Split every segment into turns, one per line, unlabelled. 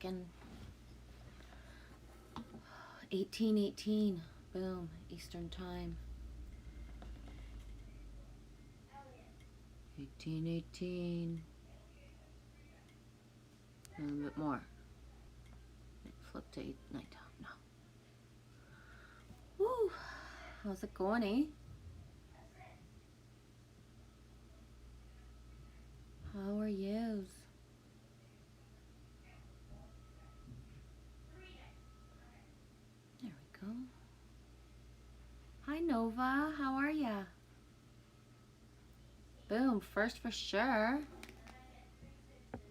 second. 18:18. Boom. Eastern time. 18:18. A little bit more. Flip to nighttime. No. Woo. How's it going, eh? How are yous? There we go. Hi, Nova. How are ya? Boom. First for sure.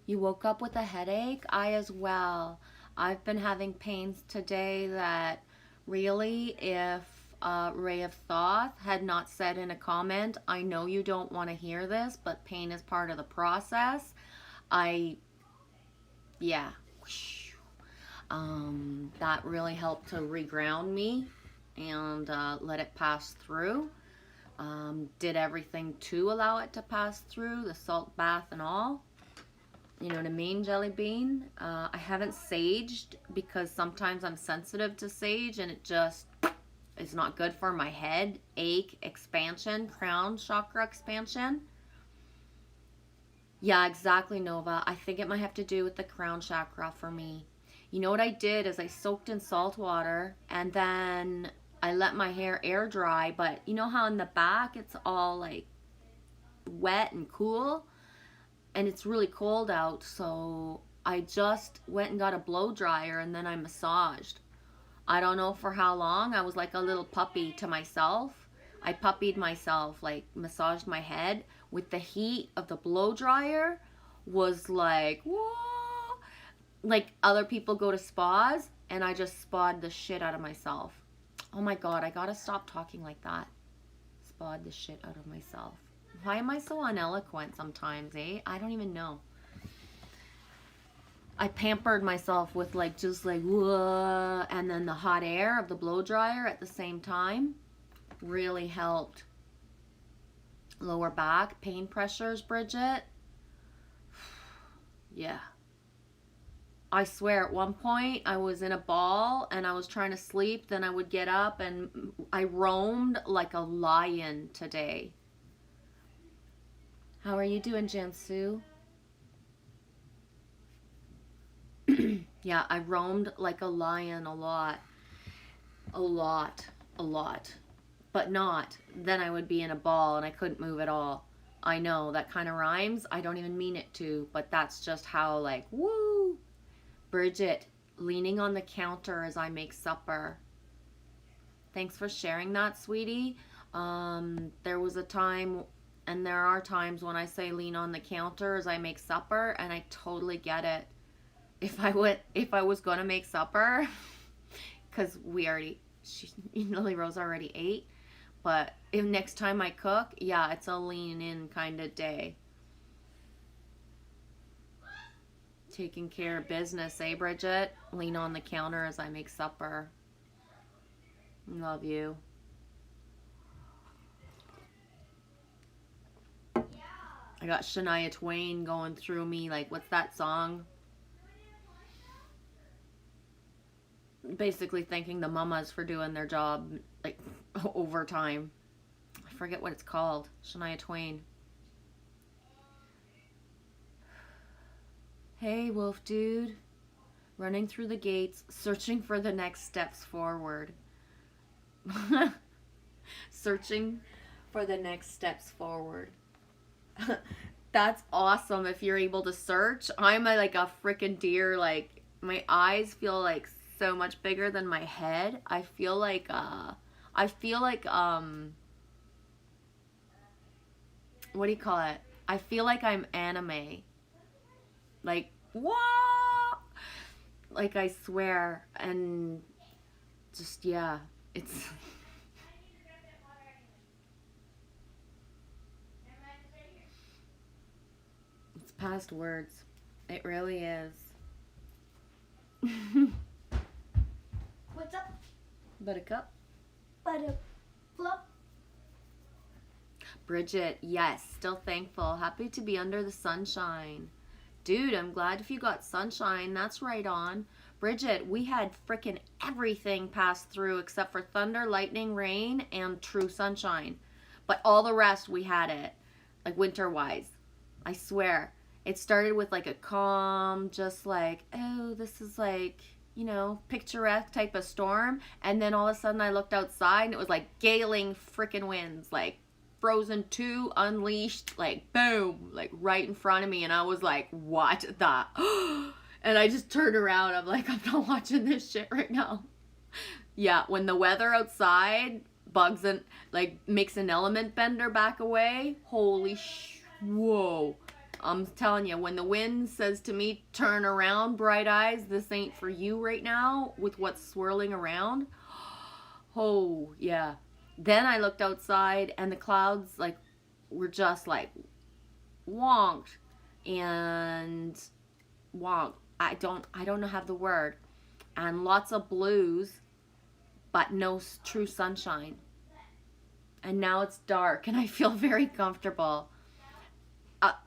You woke up with a headache? I as well. I've been having pains today that really, if Ray of Thoth had not said in a comment, I know you don't want to hear this, but pain is part of the process. Yeah. That really helped to reground me and let it pass through. Did everything to allow it to pass through, the salt bath and all. You know what I mean, Jelly Bean? I haven't saged because sometimes I'm sensitive to sage and it just is not good for my head. Ache, expansion, crown chakra expansion. Yeah, exactly, Nova. I think it might have to do with the crown chakra for me. You know what I did is I soaked in salt water and then I let my hair air dry, but you know how in the back it's all like wet and cool? And it's really cold out, so I just went and got a blow dryer and then I massaged. I don't know for how long. I was like a little puppy to myself. I puppied myself, like massaged my head with the heat of the blow dryer. Was like, whoa. Like other people go to spas and I just spa'd the shit out of myself. Oh my God, I gotta stop talking like that. Spa'd the shit out of myself. Why am I so uneloquent sometimes, eh? I don't even know. I pampered myself with like just like whoa, and then the hot air of the blow dryer at the same time really helped. Lower back pain pressures, Bridget. Yeah. I swear at one point I was in a ball and I was trying to sleep, then I would get up and I roamed like a lion today. How are you doing, Jansu? Yeah, I roamed like a lion a lot. But not. Then I would be in a ball and I couldn't move at all. I know, that kind of rhymes. I don't even mean it to, but that's just how like, woo! Bridget, leaning on the counter as I make supper. Thanks for sharing that, sweetie. There was a time, and there are times when I say lean on the counter as I make supper, and I totally get it. If I was gonna make supper, because Lily Rose already ate, but if next time I cook, yeah, it's a lean in kind of day. Taking care of business, eh, Bridget? Lean on the counter as I make supper. Love you. I got Shania Twain going through me, like, what's that song? Basically thanking the mamas for doing their job, like, overtime. I forget what it's called. Shania Twain. Hey, wolf dude. Running through the gates, searching for the next steps forward. Searching for the next steps forward. That's awesome if you're able to search. I'm like a freaking deer. Like, my eyes feel like so much bigger than my head. I feel like what do you call it? I feel like I'm anime. Like, what? Like, I swear. And just, yeah, it's it's past words. It really is.
What's up?
Buttercup.
Butterflop.
Bridget, yes, still thankful. Happy to be under the sunshine. Dude, I'm glad if you got sunshine. That's right on. Bridget, we had frickin' everything pass through except for thunder, lightning, rain, and true sunshine. But all the rest, we had it. Like winter-wise. I swear. It started with like a calm, just like, oh, this is like, you know, picturesque type of storm. And then all of a sudden I looked outside and it was like galing frickin' winds. Like Frozen 2 unleashed, like boom, like right in front of me. And I was like, what the? And I just turned around. I'm like, I'm not watching this shit right now. Yeah, when the weather outside bugs and like makes an element bender back away, holy whoa. I'm telling you, when the wind says to me, turn around, bright eyes, this ain't for you right now with what's swirling around. Oh, yeah. Then I looked outside and the clouds like were just like wonked and wonked. I don't know how the word. And lots of blues, but no true sunshine. And now it's dark and I feel very comfortable.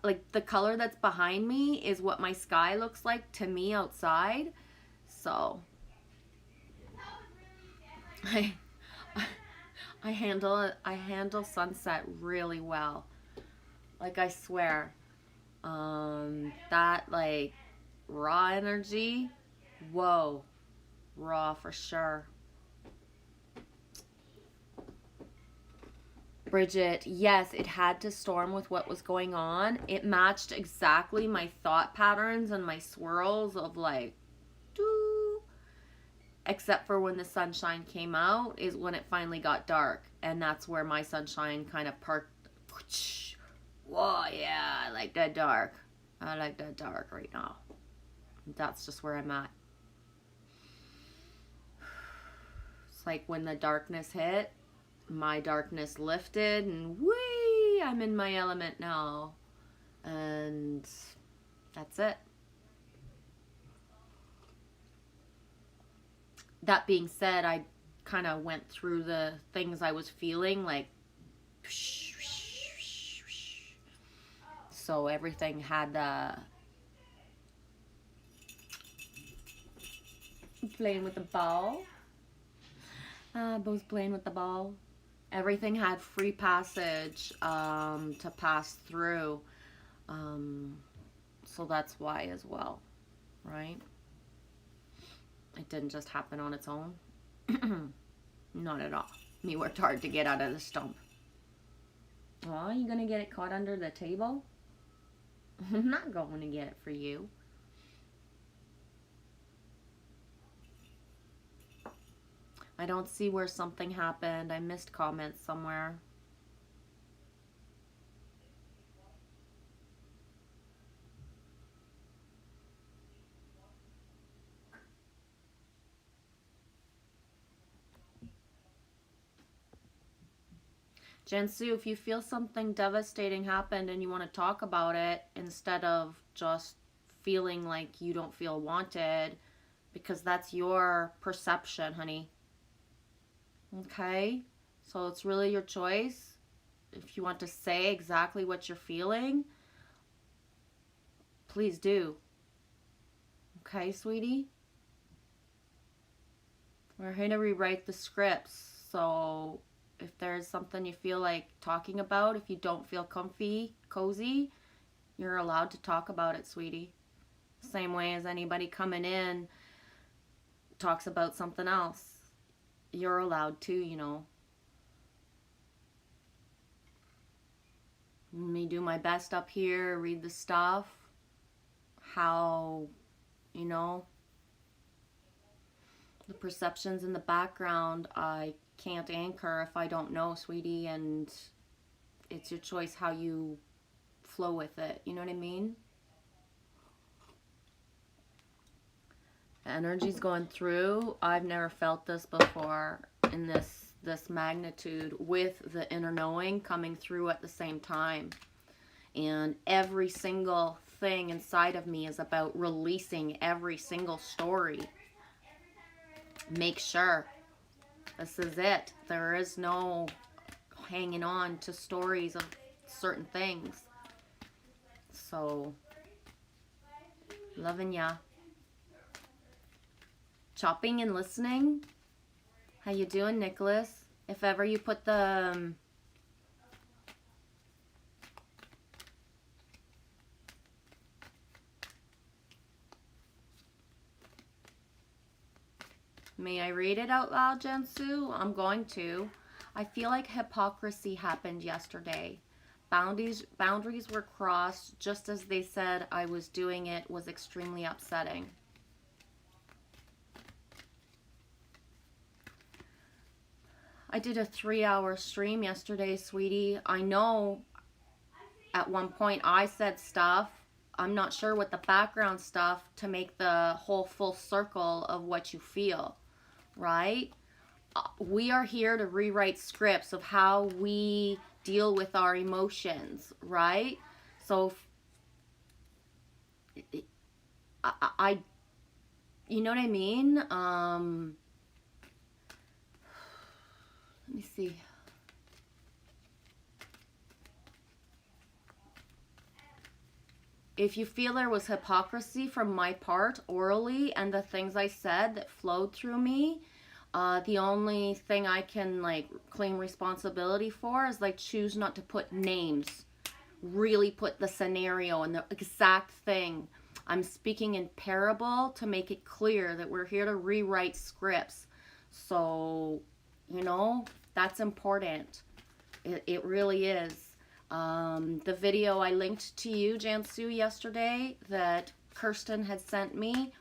Like the color that's behind me is what my sky looks like to me outside. So I handle sunset really well. Like I swear. That like raw energy, whoa, raw for sure. Bridget, yes, it had to storm with what was going on. It matched exactly my thought patterns and my swirls of like, doo. Except for when the sunshine came out is when it finally got dark. And that's where my sunshine kind of perked. Whoa, yeah, I like that dark. I like that dark right now. That's just where I'm at. It's like when the darkness hit, my darkness lifted and whee, I'm in my element now. And that's it. That being said, I kind of went through the things I was feeling, like, so everything had playing with the ball. Bo's playing with the ball. Everything had free passage to pass through. So that's why as well, right? It didn't just happen on its own. Not at all. Me worked hard to get out of the stump. Oh, you gonna get it caught under the table? I'm not going to get it for you. I don't see where something happened. I missed comments somewhere. Jensu, if you feel something devastating happened and you want to talk about it instead of just feeling like you don't feel wanted, because that's your perception, honey. Okay? So it's really your choice. If you want to say exactly what you're feeling, please do. Okay, sweetie? We're here to rewrite the scripts. So if there's something you feel like talking about, if you don't feel comfy, cozy, you're allowed to talk about it, sweetie. Same way as anybody coming in talks about something else. You're allowed to, you know. Me do my best up here, read the stuff. How, you know, the perceptions in the background, I can't anchor if I don't know, sweetie, and it's your choice how you flow with it. You know what I mean? Energy's going through. I've never felt this before in this magnitude, with the inner knowing coming through at the same time. And every single thing inside of me is about releasing every single story. Make sure this is it. There is no hanging on to stories of certain things. So Loving ya. Chopping and listening. How you doing, Nicholas? If ever you put the may I read it out loud, Jensu? I'm going to. I feel like hypocrisy happened yesterday. Boundaries were crossed just as they said I was doing it was extremely upsetting. I did a 3-hour stream yesterday, sweetie. I know at one point I said stuff. I'm not sure what the background stuff to make the whole full circle of what you feel, right? We are here to rewrite scripts of how we deal with our emotions, right? So I you know what I mean? Let me see. If you feel there was hypocrisy from my part orally and the things I said that flowed through me, the only thing I can like claim responsibility for is like choose not to put names. Really put the scenario and the exact thing. I'm speaking in parable to make it clear that we're here to rewrite scripts. So, you know, that's important. It really is. The video I linked to you, Jansu, yesterday that Kirsten had sent me.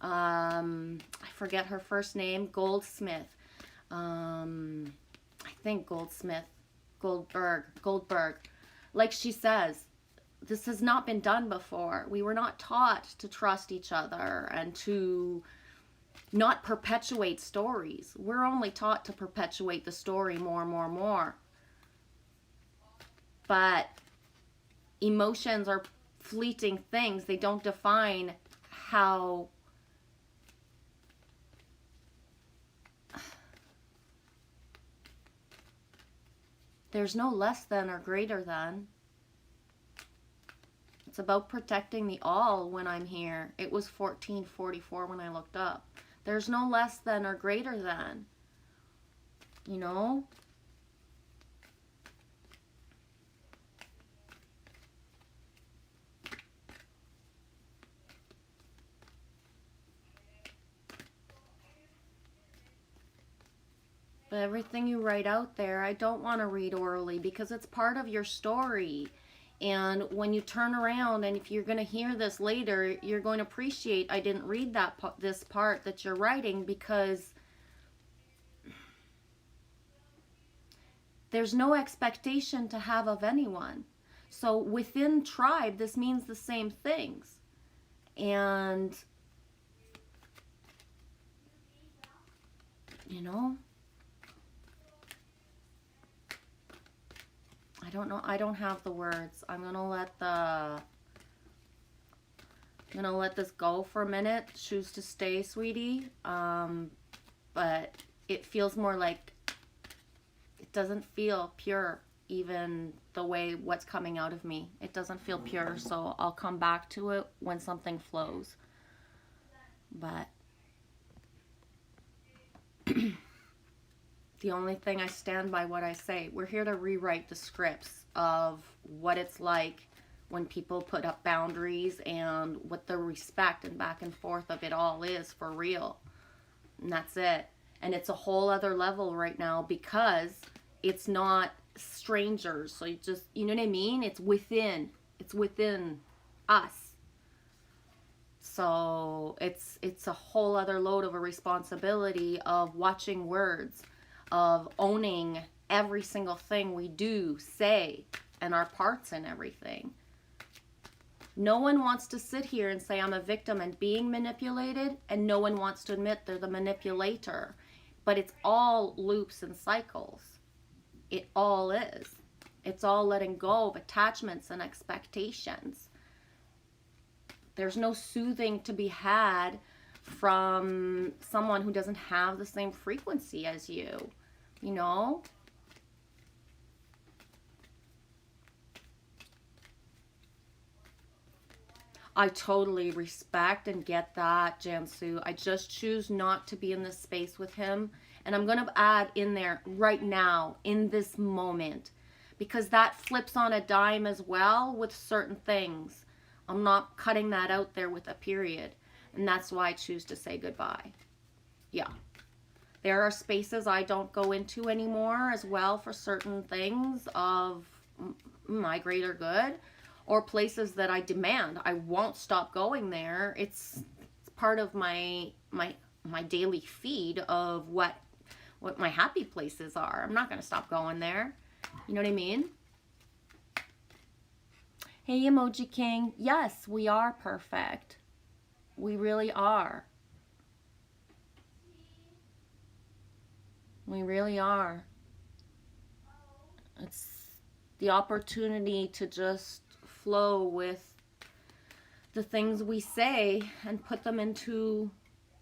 I forget her first name, Goldsmith. I think Goldsmith, Goldberg. Like she says, this has not been done before. We were not taught to trust each other and to not perpetuate stories. We're only taught to perpetuate the story more. But emotions are fleeting things. They don't define how there's no less than or greater than. It's about protecting the all when I'm here. It was 1444 when I looked up. There's no less than or greater than. You know? But everything you write out there, I don't want to read orally because it's part of your story. And when you turn around, and if you're going to hear this later, you're going to appreciate I didn't read this part that you're writing, because there's no expectation to have of anyone. So within tribe, this means the same things. And, you know, I don't know. I don't have the words. I'm going to let this go for a minute. Choose to stay, sweetie. But it feels more like it doesn't feel pure, even the way what's coming out of me. It doesn't feel pure, so I'll come back to it when something flows. But the only thing I stand by what I say. We're here to rewrite the scripts of what it's like when people put up boundaries and what the respect and back and forth of it all is for real. And that's it. And it's a whole other level right now because it's not strangers. So you just, you know what I mean? It's within us. So it's a whole other load of a responsibility of watching words, of owning every single thing we do, say, and our parts in everything. No one wants to sit here and say I'm a victim and being manipulated, and no one wants to admit they're the manipulator. But it's all loops and cycles. It all is. It's all letting go of attachments and expectations. There's no soothing to be had from someone who doesn't have the same frequency as you, you know? I totally respect and get that, Jansu. I just choose not to be in this space with him. And I'm going to add in there right now, in this moment, because that flips on a dime as well with certain things. I'm not cutting that out there with a period. And that's why I choose to say goodbye. Yeah. There are spaces I don't go into anymore as well for certain things of my greater good, or places that I demand. I won't stop going there. It's part of my daily feed of what my happy places are. I'm not going to stop going there. You know what I mean? Hey, Emoji King. Yes, we are perfect. We really are. We really are. It's the opportunity to just flow with the things we say and put them into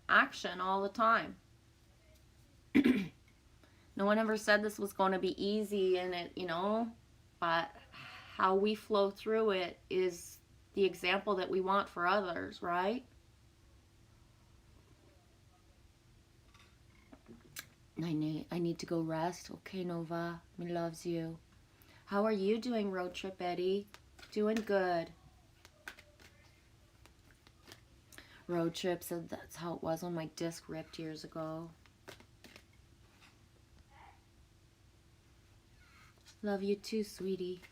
action all the time. No one ever said this was going to be easy, and it, you know, but how we flow through it is the example that we want for others, right? I need to go rest. Okay, Nova. Me loves you. How are you doing, Road Trip Eddie? Doing good. Road Trip said that's how it was when my disc ripped years ago. Love you too, sweetie.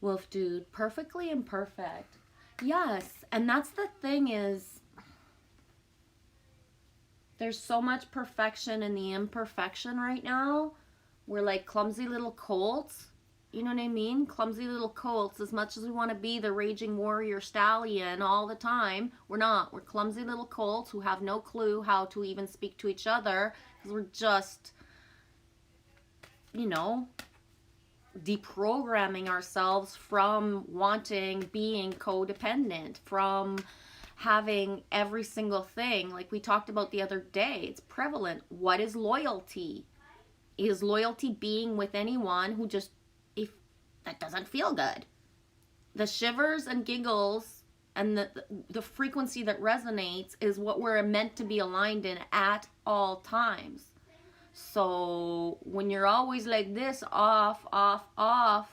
Wolf Dude, perfectly imperfect. Yes, and that's the thing is, there's so much perfection in the imperfection right now. We're like clumsy little colts. You know what I mean? Clumsy little colts. As much as we want to be the raging warrior stallion all the time, we're not. We're clumsy little colts who have no clue how to even speak to each other because we're just, you know, deprogramming ourselves from being codependent, from having every single thing like we talked about the other day. It's prevalent. What is loyalty? Is loyalty being with anyone who just, if that doesn't feel good? The shivers and giggles and the frequency that resonates is what we're meant to be aligned in at all times. So when you're always like this, off,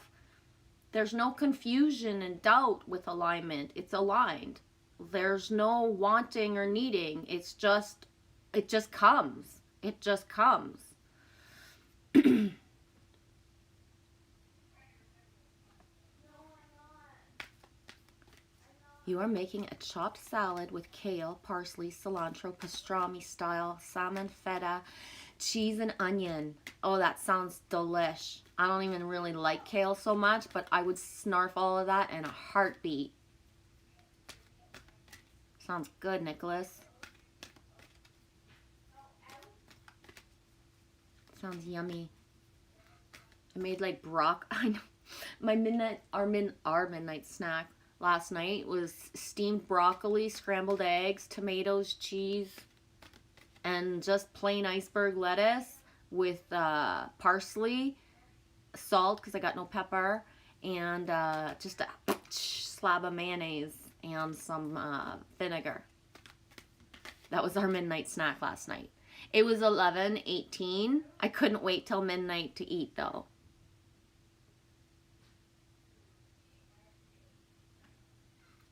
there's no confusion and doubt with alignment. It's aligned. There's no wanting or needing. It just comes. It just comes. You are making a chopped salad with kale, parsley, cilantro, pastrami style, salmon, feta, cheese, and onion. Oh, that sounds delish. I don't even really like kale so much, but I would snarf all of that in a heartbeat. Sounds good, Nicholas. Sounds yummy. I made like I know. Our midnight snack last night was steamed broccoli, scrambled eggs, tomatoes, cheese, and just plain iceberg lettuce with parsley, salt because I got no pepper, and just a slab of mayonnaise and some vinegar. That was our midnight snack last night. It was 11:18. I couldn't wait till midnight to eat though.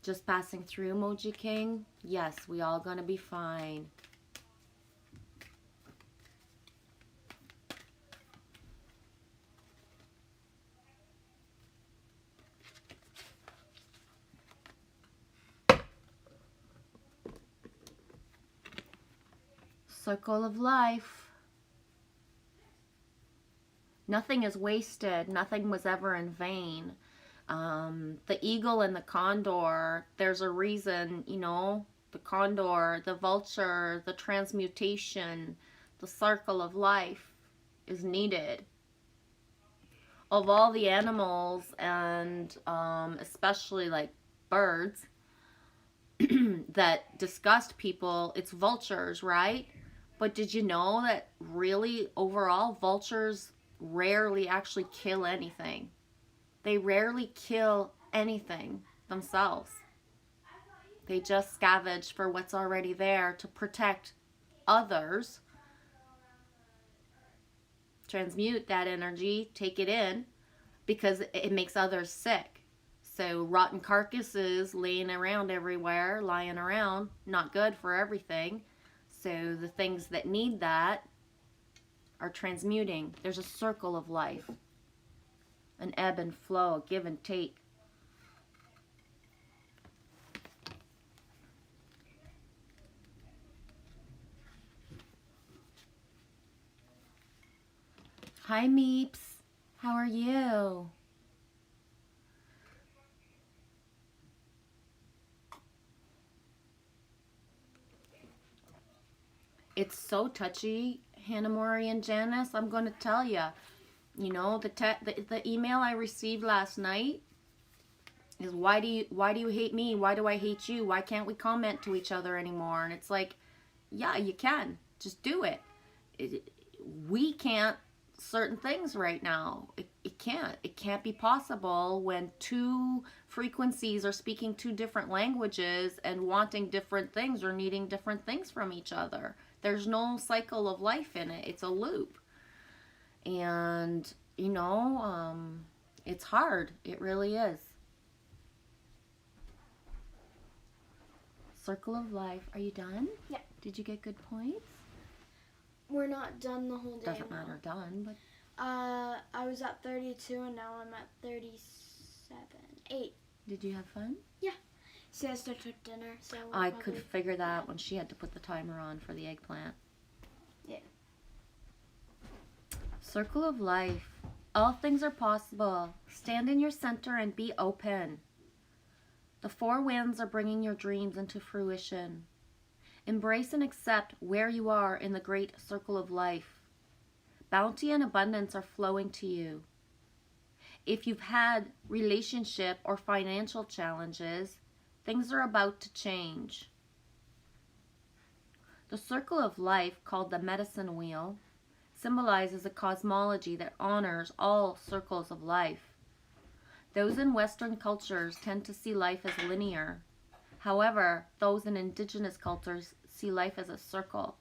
Just passing through, Emoji King. Yes, we all gonna be fine. Circle of life. Nothing is wasted. Nothing was ever in vain. The eagle and the condor, there's a reason, you know, the condor, the vulture, the transmutation, the circle of life is needed. Of all the animals, and especially like birds that disgust people, it's vultures, right? But did you know that really overall vultures rarely actually kill anything? They rarely kill anything themselves. They just scavenge for what's already there to protect others, transmute that energy, take it in, because it makes others sick. So rotten carcasses laying around everywhere, lying around, not good for everything. So the things that need that are transmuting. There's a circle of life, an ebb and flow, a give and take. Hi, Meeps. How are you? It's so touchy, Hannah Mori and Janice. I'm going to tell you. You know, the email I received last night is why do you hate me? Why do I hate you? Why can't we comment to each other anymore? And it's like, yeah, you can. Just do it. We can't certain things right now. It can't. It can't be possible when two frequencies are speaking two different languages and wanting different things or needing different things from each other. There's no cycle of life in it. It's a loop. And, you know, it's hard. It really is. Circle of life. Are you done?
Yeah.
Did you get good points?
We're not done the whole day.
Doesn't matter, done, but
I was at 32 and now I'm at 37. 8.
did you have fun?
Yeah. Sister took dinner, so
I could figure that when she had to put the timer on for the eggplant.
Yeah.
Circle of life. All things are possible. Stand in your center and be open. The four winds are bringing your dreams into fruition. Embrace and accept where you are in the great circle of life. Bounty and abundance are flowing to you. If you've had relationship or financial challenges, things are about to change. The circle of life, called the medicine wheel, symbolizes a cosmology that honors all circles of life. Those in Western cultures tend to see life as linear. However, those in indigenous cultures see life as a circle.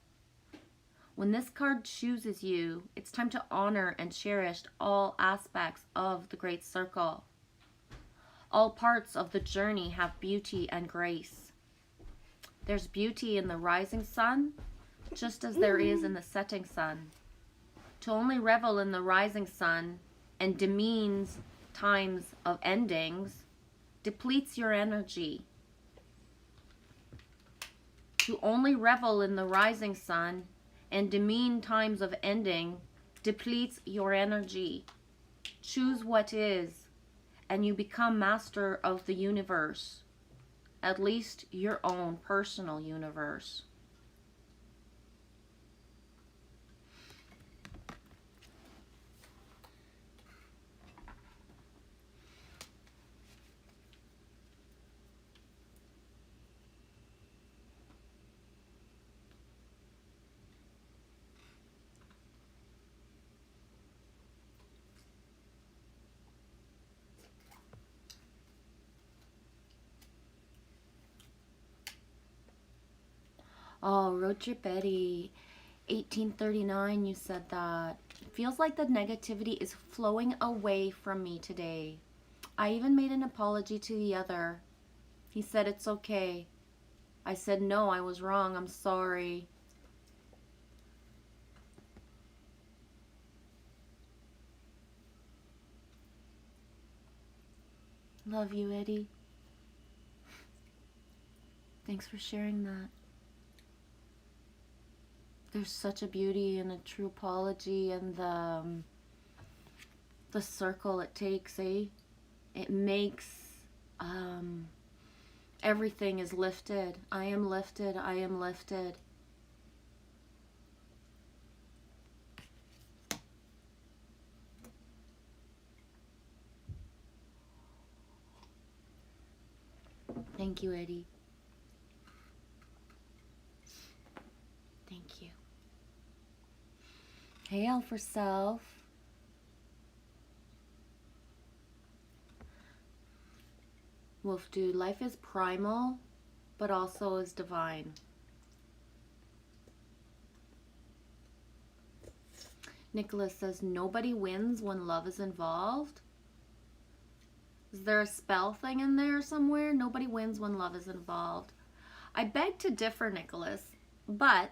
When this card chooses you, it's time to honor and cherish all aspects of the great circle. All parts of the journey have beauty and grace. There's beauty in the rising sun, just as there is in the setting sun. To only revel in the rising sun and demeans times of endings depletes your energy. To only revel in the rising sun and demean times of ending depletes your energy. Choose what is, and you become master of the universe, at least your own personal universe. Oh, Road Trip Eddie, 1839, you said that. It feels like the negativity is flowing away from me today. I even made an apology to the other. He said it's okay. I said no, I was wrong, I'm sorry. Love you, Eddie. Thanks for sharing that. There's such a beauty in a true apology and the circle it takes, eh? It makes everything is lifted. I am lifted. I am lifted. Thank you, Eddie. Thank you. Hey, All for Self. Wolf Dude, life is primal, but also is divine. Nicholas says, nobody wins when love is involved. Is there a spell thing in there somewhere? Nobody wins when love is involved. I beg to differ, Nicholas, but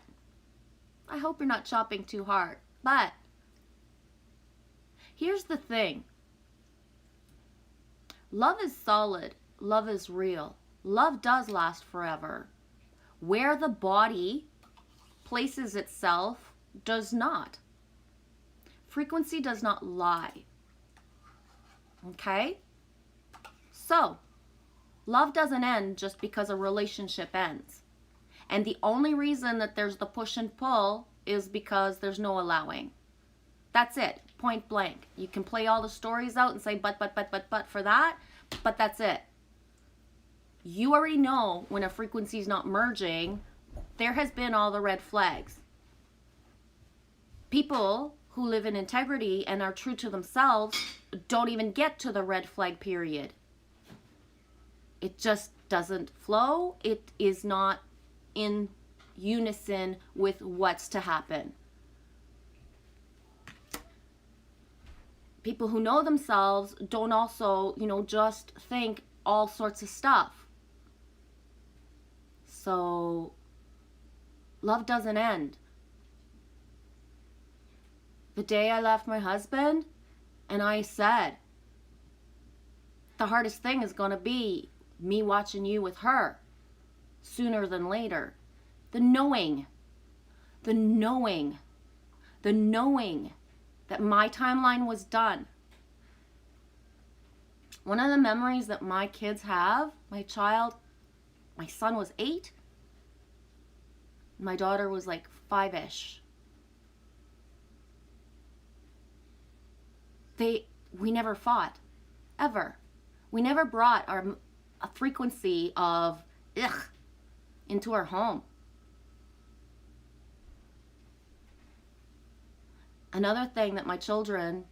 I hope you're not chopping too hard. But here's the thing. Love is solid. Love is real. Love does last forever. Where the body places itself does not. Frequency does not lie. Okay? So, love doesn't end just because a relationship ends. And the only reason that there's the push and pull is because there's no allowing. That's it. Point blank. You can play all the stories out and say but for that, but that's it. You already know when a frequency is not merging, there has been all the red flags. People who live in integrity and are true to themselves don't even get to the red flag period. It just doesn't flow. It is not in unison with what's to happen. People who know themselves don't also, just think all sorts of stuff. So, love doesn't end. The day I left my husband, and I said, the hardest thing is going to be me watching you with her sooner than later. The knowing that my timeline was done. One of the memories that my kids have, my son was 8, my daughter was like 5-ish. We never fought, ever. We never brought a frequency of ugh into our home. Another thing that my children,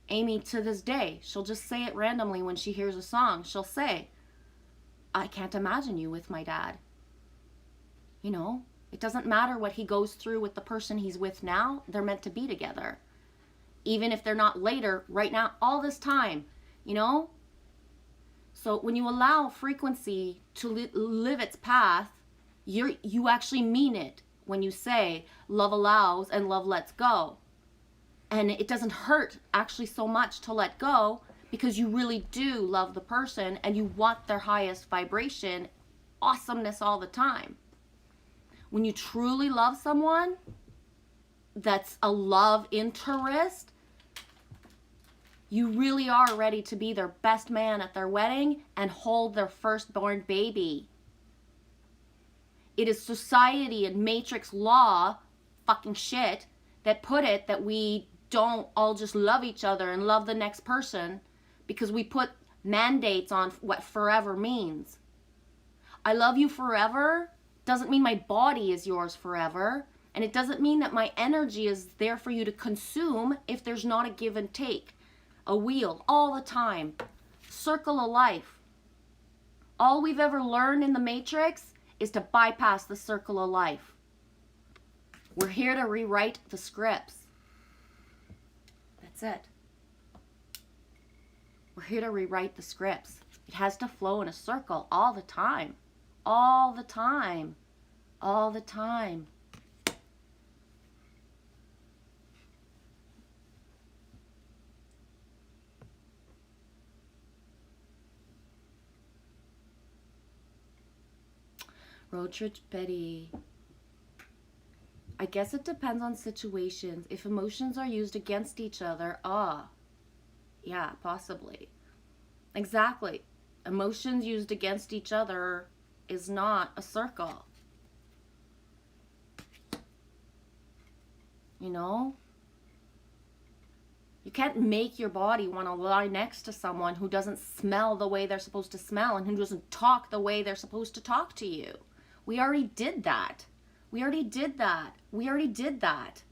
Amy to this day, she'll just say it randomly when she hears a song. She'll say, I can't imagine you with my dad. It doesn't matter what he goes through with the person he's with now. They're meant to be together. Even if they're not later, right now, all this time, So when you allow frequency to live its path, you actually mean it when you say love allows and love lets go. And it doesn't hurt actually so much to let go because you really do love the person and you want their highest vibration, awesomeness all the time. When you truly love someone, that's a love interest, you really are ready to be their best man at their wedding and hold their firstborn baby. It is society and matrix law, fucking shit, that put it that we don't all just love each other and love the next person because we put mandates on what forever means. I love you forever doesn't mean my body is yours forever, and it doesn't mean that my energy is there for you to consume if there's not a give and take. A wheel all the time. Circle of life. All we've ever learned in the Matrix is to bypass the circle of life. We're here to rewrite the scripts. That's it. We're here to rewrite the scripts. It has to flow in a circle all the time. All the time. All the time. Roach Betty. I guess it depends on situations. If emotions are used against each other, yeah, possibly. Exactly. Emotions used against each other is not a circle. You can't make your body want to lie next to someone who doesn't smell the way they're supposed to smell and who doesn't talk the way they're supposed to talk to you. We already did that. We already did that. We already did that.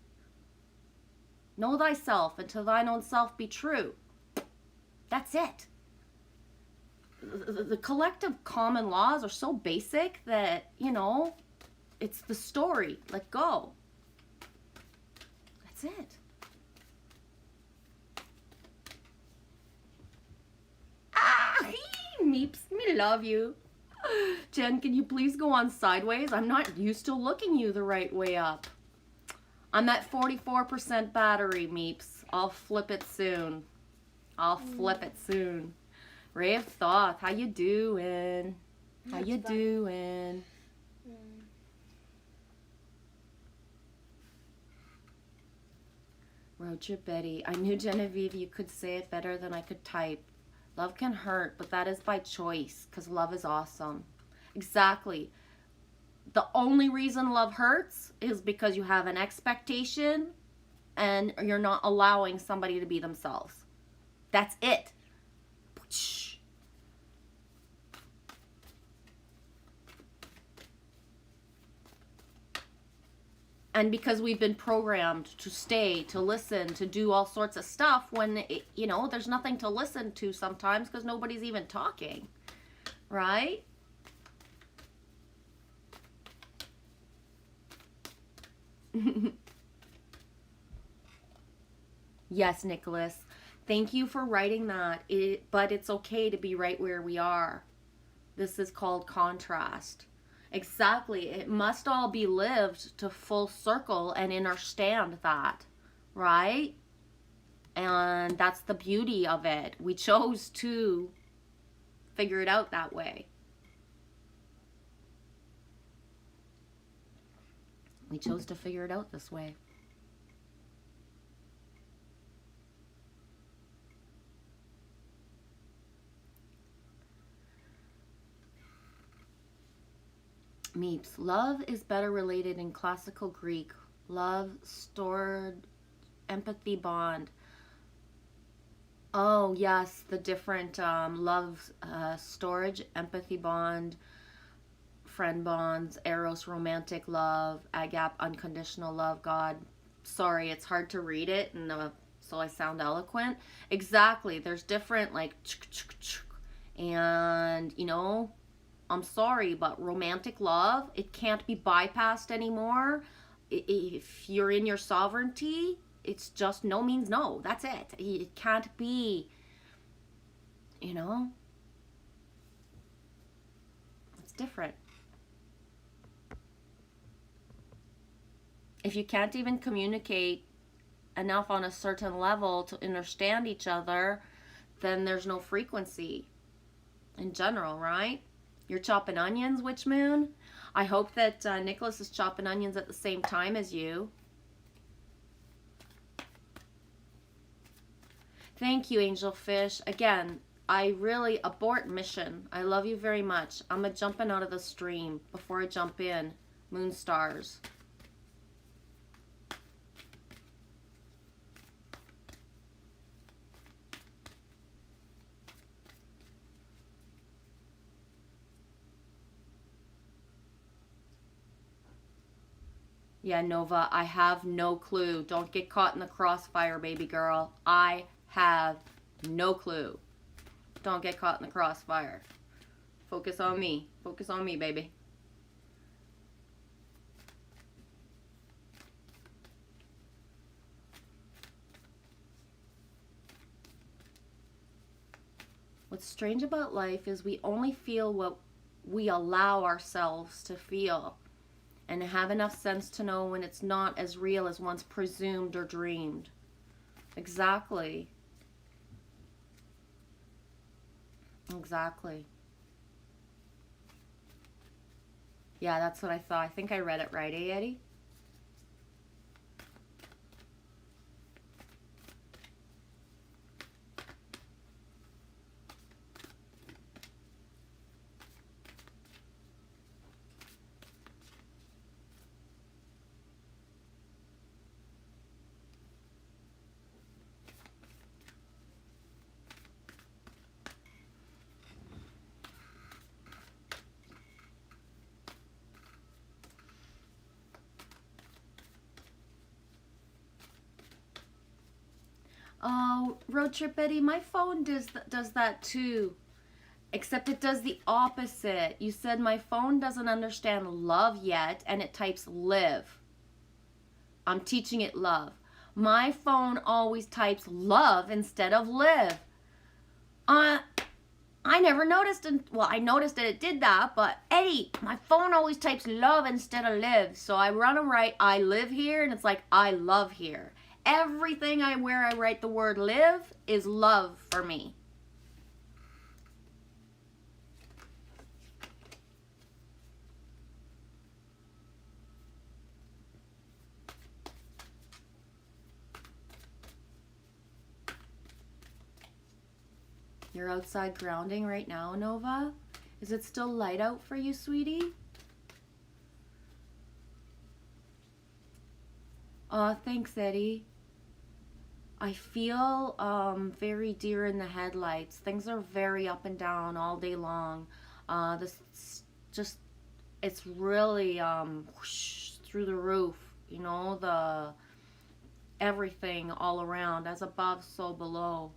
Know thyself, and to thine own self be true. That's it. the collective common laws are so basic that, you know, it's the story. Let go. That's it. Ah, Meeps, me love you. Jen, can you please go on sideways? I'm not used to looking you the right way up. I'm at 44% battery, Meeps. I'll flip it soon. I'll flip it soon. Ray of Thoth, how you doing? How you doing? Road trip Betty. I knew, Genevieve, you could say it better than I could type. Love can hurt, but that is by choice, because love is awesome. Exactly. The only reason love hurts is because you have an expectation and you're not allowing somebody to be themselves. That's it. And because we've been programmed to stay, to listen, to do all sorts of stuff when, it, you know, there's nothing to listen to sometimes because nobody's even talking, right? Yes, Nicholas. Thank you for writing that. But it's okay to be right where we are. This is called contrast. Exactly. It must all be lived to full circle and understand that, right? And that's the beauty of it. We chose to figure it out that way. We chose to figure it out this way. Meeps. Love is better related in classical Greek. Love, stored, empathy, bond. Oh, yes, the different love, storage, empathy, bond, friend bonds, eros, romantic love, agape, unconditional love, God. Sorry, it's hard to read it, and so I sound eloquent. Exactly. There's different, like, and, you know, I'm sorry, but romantic love, it can't be bypassed anymore. If you're in your sovereignty, it's just no means no. That's it. It can't be, you know. It's different. If you can't even communicate enough on a certain level to understand each other, then there's no frequency in general, right? You're chopping onions, Witch Moon? I hope that Nicholas is chopping onions at the same time as you. Thank you, Angel Fish. Again, I really abort mission. I love you very much. I'm jumping out of the stream before I jump in. Moon stars. Yeah, Nova, I have no clue. Don't get caught in the crossfire, baby girl. I have no clue. Don't get caught in the crossfire. Focus on me. Focus on me, baby. What's strange about life is we only feel what we allow ourselves to feel, and have enough sense to know when it's not as real as once presumed or dreamed. Exactly. Exactly. Yeah, that's what I thought. I think I read it right, eh, Eddie? Oh, Road Trip Eddie, my phone does that too. Except it does the opposite. You said my phone doesn't understand love yet, and it types live. I'm teaching it love. My phone always types love instead of live. I never noticed, well, I noticed that it did that, but Eddie, my phone always types love instead of live. So I run and write, I live here, and it's like, I love here. Everything where I write the word live is love for me. You're outside grounding right now, Nova? Is it still light out for you, sweetie? Thanks, Eddie. I feel very deer in the headlights. Things are very up and down all day long. It's really whoosh, through the roof, you know, everything all around, as above, so below.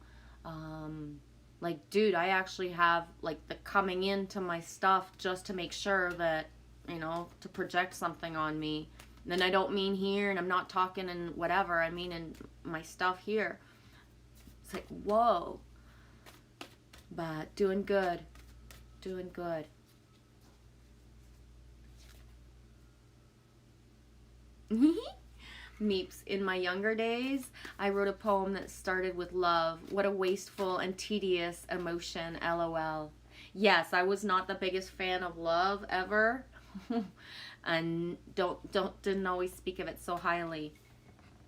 Like, dude, I actually have, like, the coming into my stuff just to make sure that, you know, to project something on me. And then I don't mean here, and I'm not talking in whatever. I mean in my stuff here. It's like, whoa. But doing good. Doing good. Meeps, in my younger days, I wrote a poem that started with love. What a wasteful and tedious emotion, LOL. Yes, I was not the biggest fan of love ever. And didn't always speak of it so highly.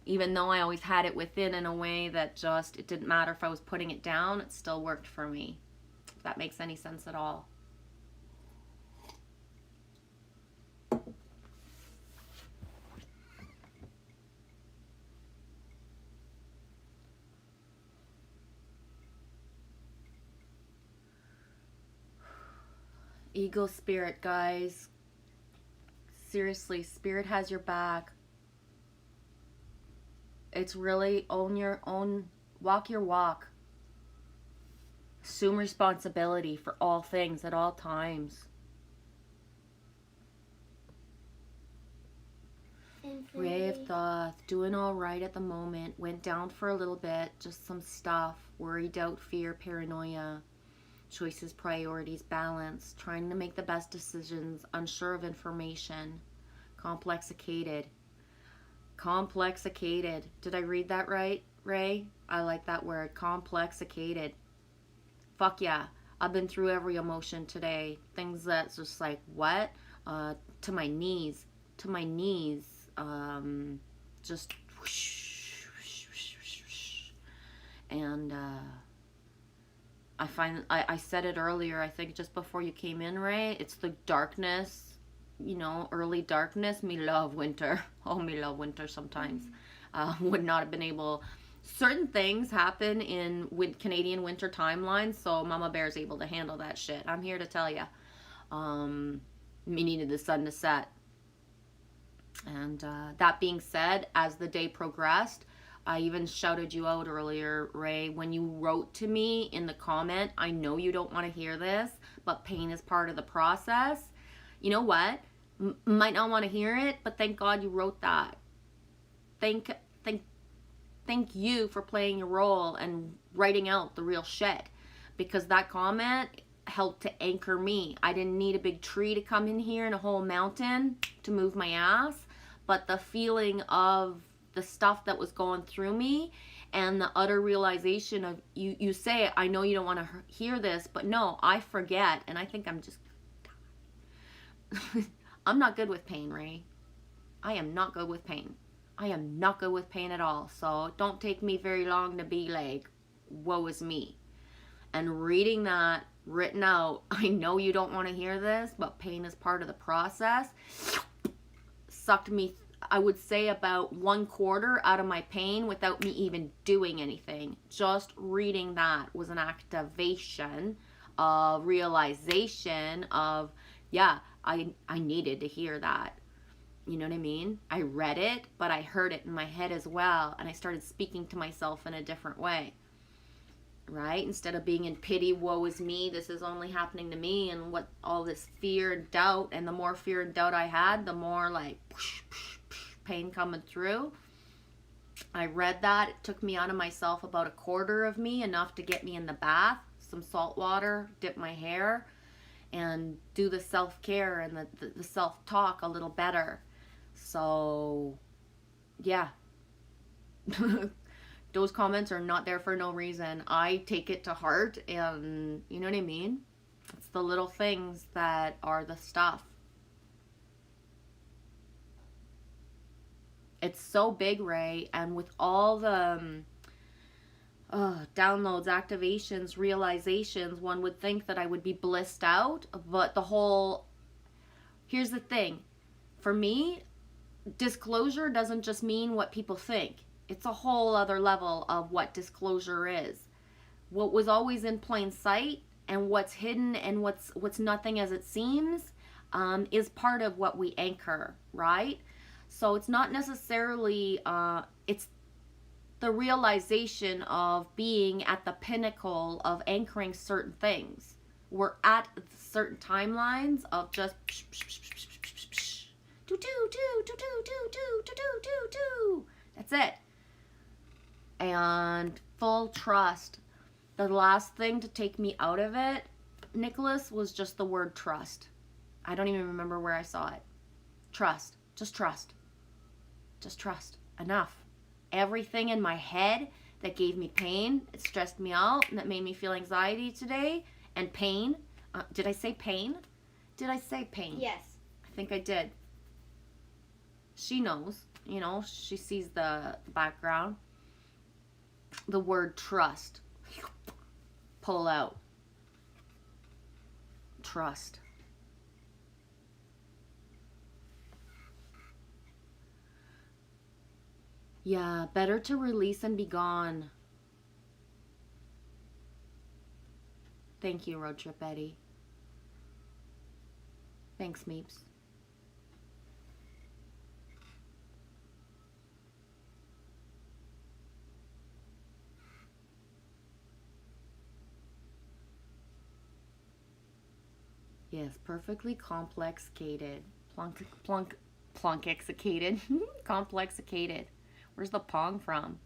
Even though I always had it within in a way that just, it didn't matter if I was putting it down, it still worked for me. If that makes any sense at all. Eagle spirit, guys. Seriously, spirit has your back. It's really walk your walk. Assume responsibility for all things at all times. Ray of Thoth, doing all right at the moment. Went down for a little bit, just some stuff. Worry, doubt, fear, paranoia. Choices, priorities, balance, trying to make the best decisions, unsure of information, complexicated. Complexicated. Did I read that right, Ray? I like that word, complexicated. Fuck yeah. I've been through every emotion today. Things that's just like, what? To my knees. To my knees. Just whoosh, whoosh, whoosh, whoosh, whoosh. And, I said it earlier, I think just before you came in, Ray, it's the darkness, you know, early darkness. Me love winter. Oh, me love winter sometimes. Would not have been able, certain things happen in Canadian winter timelines, so Mama Bear's able to handle that shit. I'm here to tell you. Me needed the sun to set. And that being said, as the day progressed, I even shouted you out earlier, Ray, when you wrote to me in the comment, I know you don't want to hear this, but pain is part of the process. You know what? Might not want to hear it, but thank God you wrote that. Thank you for playing your role and writing out the real shit, because that comment helped to anchor me. I didn't need a big tree to come in here and a whole mountain to move my ass, but the feeling of the stuff that was going through me and the utter realization of you say, I know you don't want to hear this, but no, I forget, and I think I'm just I'm not good with pain, Ray. I am not good with pain. I am not good with pain at all, so don't take me very long to be like, woe is me. And reading that written out, I know you don't want to hear this, but pain is part of the process, sucked me, I would say, about 1/4 out of my pain without me even doing anything. Just reading that was an activation of realization of, yeah, I needed to hear that. You know what I mean? I read it, but I heard it in my head as well, and I started speaking to myself in a different way. right? Instead of being in pity, woe is me, this is only happening to me, and what all this fear and doubt, and the more fear and doubt I had, the more like pain coming through. I read that. It took me out of myself about a quarter of me, enough to get me in the bath, some salt water, dip my hair, and do the self-care and the self-talk a little better. So, yeah. Those comments are not there for no reason. I take it to heart, and you know what I mean? It's the little things that are the stuff. It's so big, Ray, and with all the downloads, activations, realizations, one would think that I would be blissed out, but here's the thing. For me, disclosure doesn't just mean what people think. It's a whole other level of what disclosure is. What was always in plain sight and what's hidden and what's nothing as it seems is part of what we anchor, right? So it's not necessarily, it's the realization of being at the pinnacle of anchoring certain things. We're at certain timelines of just that's it. And full trust. The last thing to take me out of it, Nicholas, was just the word trust. I don't even remember where I saw it. Trust. Just trust. Just trust. Enough. Everything in my head that gave me pain, it stressed me out, and that made me feel anxiety today, and pain. Did I say pain? Did I say pain?
Yes.
I think I did. She knows. You know, she sees the background. The word trust. Pull out. Trust. Yeah, better to release and be gone. Thank you, Road Trip Eddie. Thanks, Meeps. Yes, perfectly complexcated. Plonkixicated. Complexicated. Where's the pong from?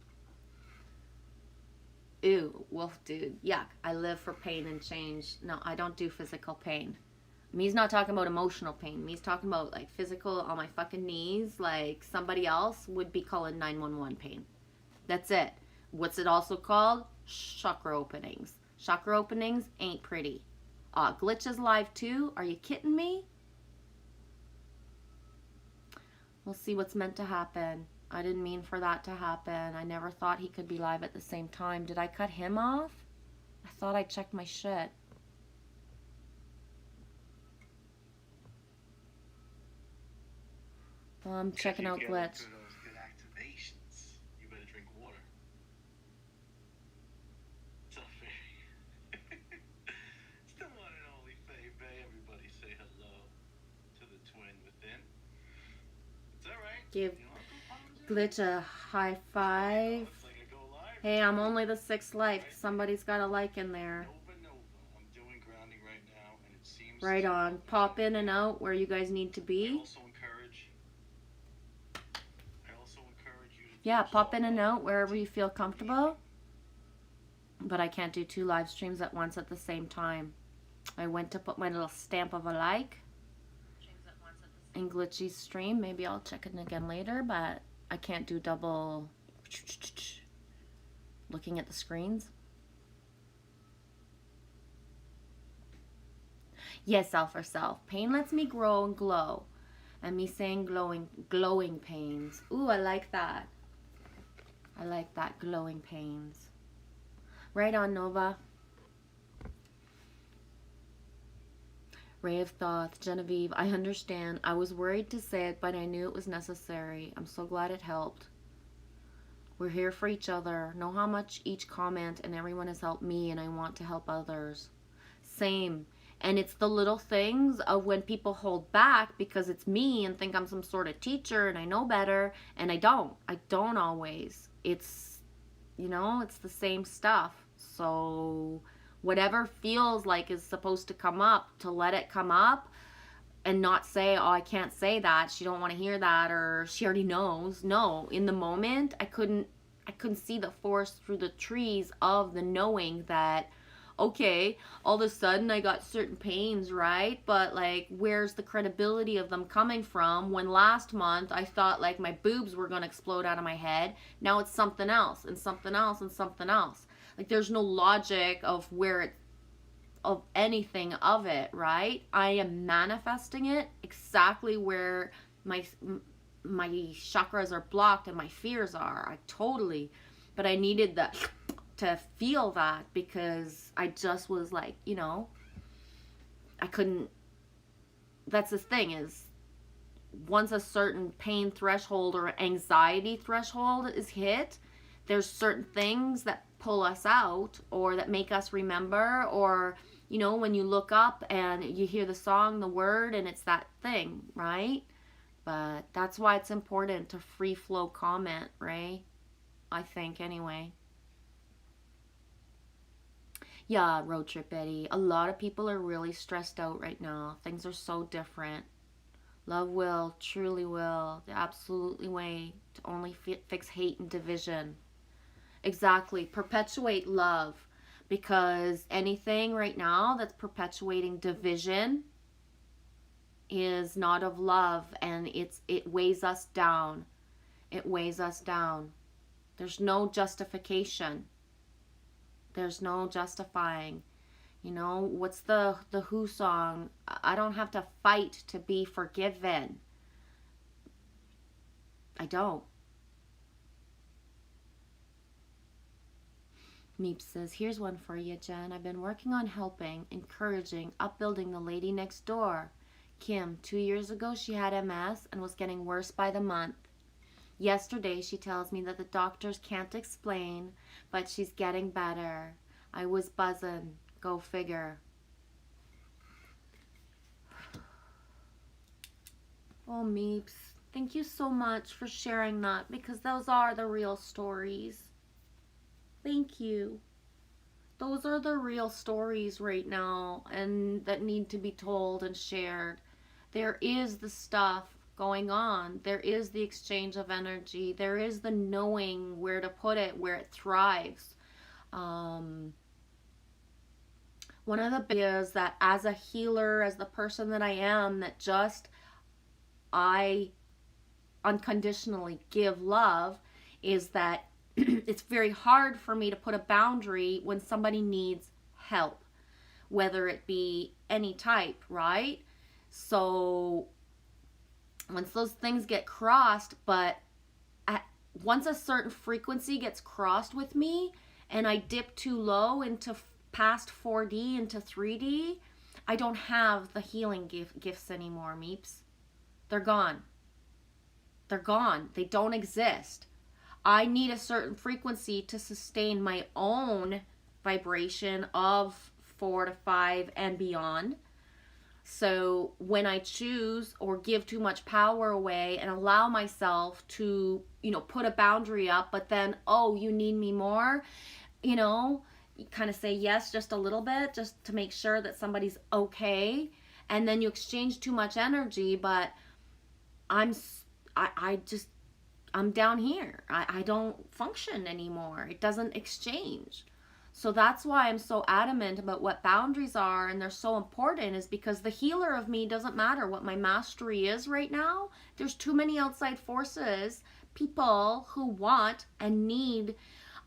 Ew, wolf dude. Yuck. I live for pain and change. No, I don't do physical pain. Me's not talking about emotional pain. Me's talking about like physical on my fucking knees, like somebody else would be calling 911 pain. That's it. What's it also called? Chakra openings. Chakra openings ain't pretty. Glitch is live too? Are you kidding me? We'll see what's meant to happen. I didn't mean for that to happen. I never thought he could be live at the same time. Did I cut him off? I thought I checked my shit. Well, I'm checking out Glitch.
Good activations. You better drink water. It's not fair. It's the one and only Faye Bay. Everybody say hello to the twin within. It's alright.
Give Glitch a high five.
Looks like I go live.
Hey, I'm only the 6th like. Somebody's got a like in there.
Nova. I'm doing grounding right now, and it seems
Right on. Pop in and out where you guys need to
I
be.
also encourage you to
Yeah, pop in and out wherever you feel comfortable. But I can't do 2 live streams at once at the same time. I went to put my little stamp of a like in Glitchy's stream. Maybe I'll check it again later, but I can't do double looking at the screens. Yes, self or self. Pain lets me grow and glow. And me saying glowing pains. Ooh, I like that. I like that, glowing pains. Right on, Nova. Ray of Thoth, Genevieve, I understand. I was worried to say it, but I knew it was necessary. I'm so glad it helped. We're here for each other. Know how much each comment and everyone has helped me, and I want to help others. Same. And it's the little things of when people hold back because it's me and think I'm some sort of teacher and I know better, and I don't. I don't always. It's, you know, it's the same stuff. So whatever feels like is supposed to come up, to let it come up and not say, oh, I can't say that, she don't want to hear that, or she already knows. No, in the moment, I couldn't see the forest through the trees of the knowing that, okay, all of a sudden I got certain pains, right? But like, where's the credibility of them coming from when last month I thought like my boobs were going to explode out of my head? Now it's something else and something else and something else. Like, there's no logic of where it, of anything of it, right? I am manifesting it exactly where my chakras are blocked and my fears are. I totally, but I needed that to feel that, because I just was like, you know, I couldn't. That's the thing, is once a certain pain threshold or anxiety threshold is hit, there's certain things that pull us out, or that make us remember, or, you know, when you look up and you hear the song, the word, and it's that thing, right? But that's why it's important to free flow comment, right? I think, anyway. Yeah, Road Trip Eddie. A lot of people are really stressed out right now. Things are so different. Love will, truly will, the absolutely way to only fix hate and division. Exactly. Perpetuate love. Because anything right now that's perpetuating division is not of love, and it weighs us down. It weighs us down. There's no justification. There's no justifying. You know, what's the Who song? I don't have to fight to be forgiven. I don't. Meep says, here's one for you, Jen. I've been working on helping, encouraging, upbuilding the lady next door. Kim, 2 years ago she had MS and was getting worse by the month. Yesterday she tells me that the doctors can't explain, but she's getting better. I was buzzing. Go figure. Oh, Meeps, thank you so much for sharing that, because those are the real stories. Thank you. Those are the real stories right now, and that need to be told and shared. There is the stuff going on. There is the exchange of energy. There is the knowing where to put it, where it thrives. One of the big is that as a healer, as the person that I am, that just I unconditionally give love, is that it's very hard for me to put a boundary when somebody needs help, whether it be any type, right? So once those things get crossed, but once a certain frequency gets crossed with me and I dip too low into past 4D into 3D, I don't have the healing gifts anymore, Meeps. They're gone. They're gone. They don't exist. I need a certain frequency to sustain my own vibration of 4 to 5 and beyond. So when I choose or give too much power away and allow myself to, put a boundary up, but then, oh, you need me more, you kind of say yes just a little bit, just to make sure that somebody's okay. And then you exchange too much energy, but I'm down here. I don't function anymore. It doesn't exchange. So that's why I'm so adamant about what boundaries are, and they're so important, is because the healer of me doesn't matter what my mastery is right now. There's too many outside forces, people who want and need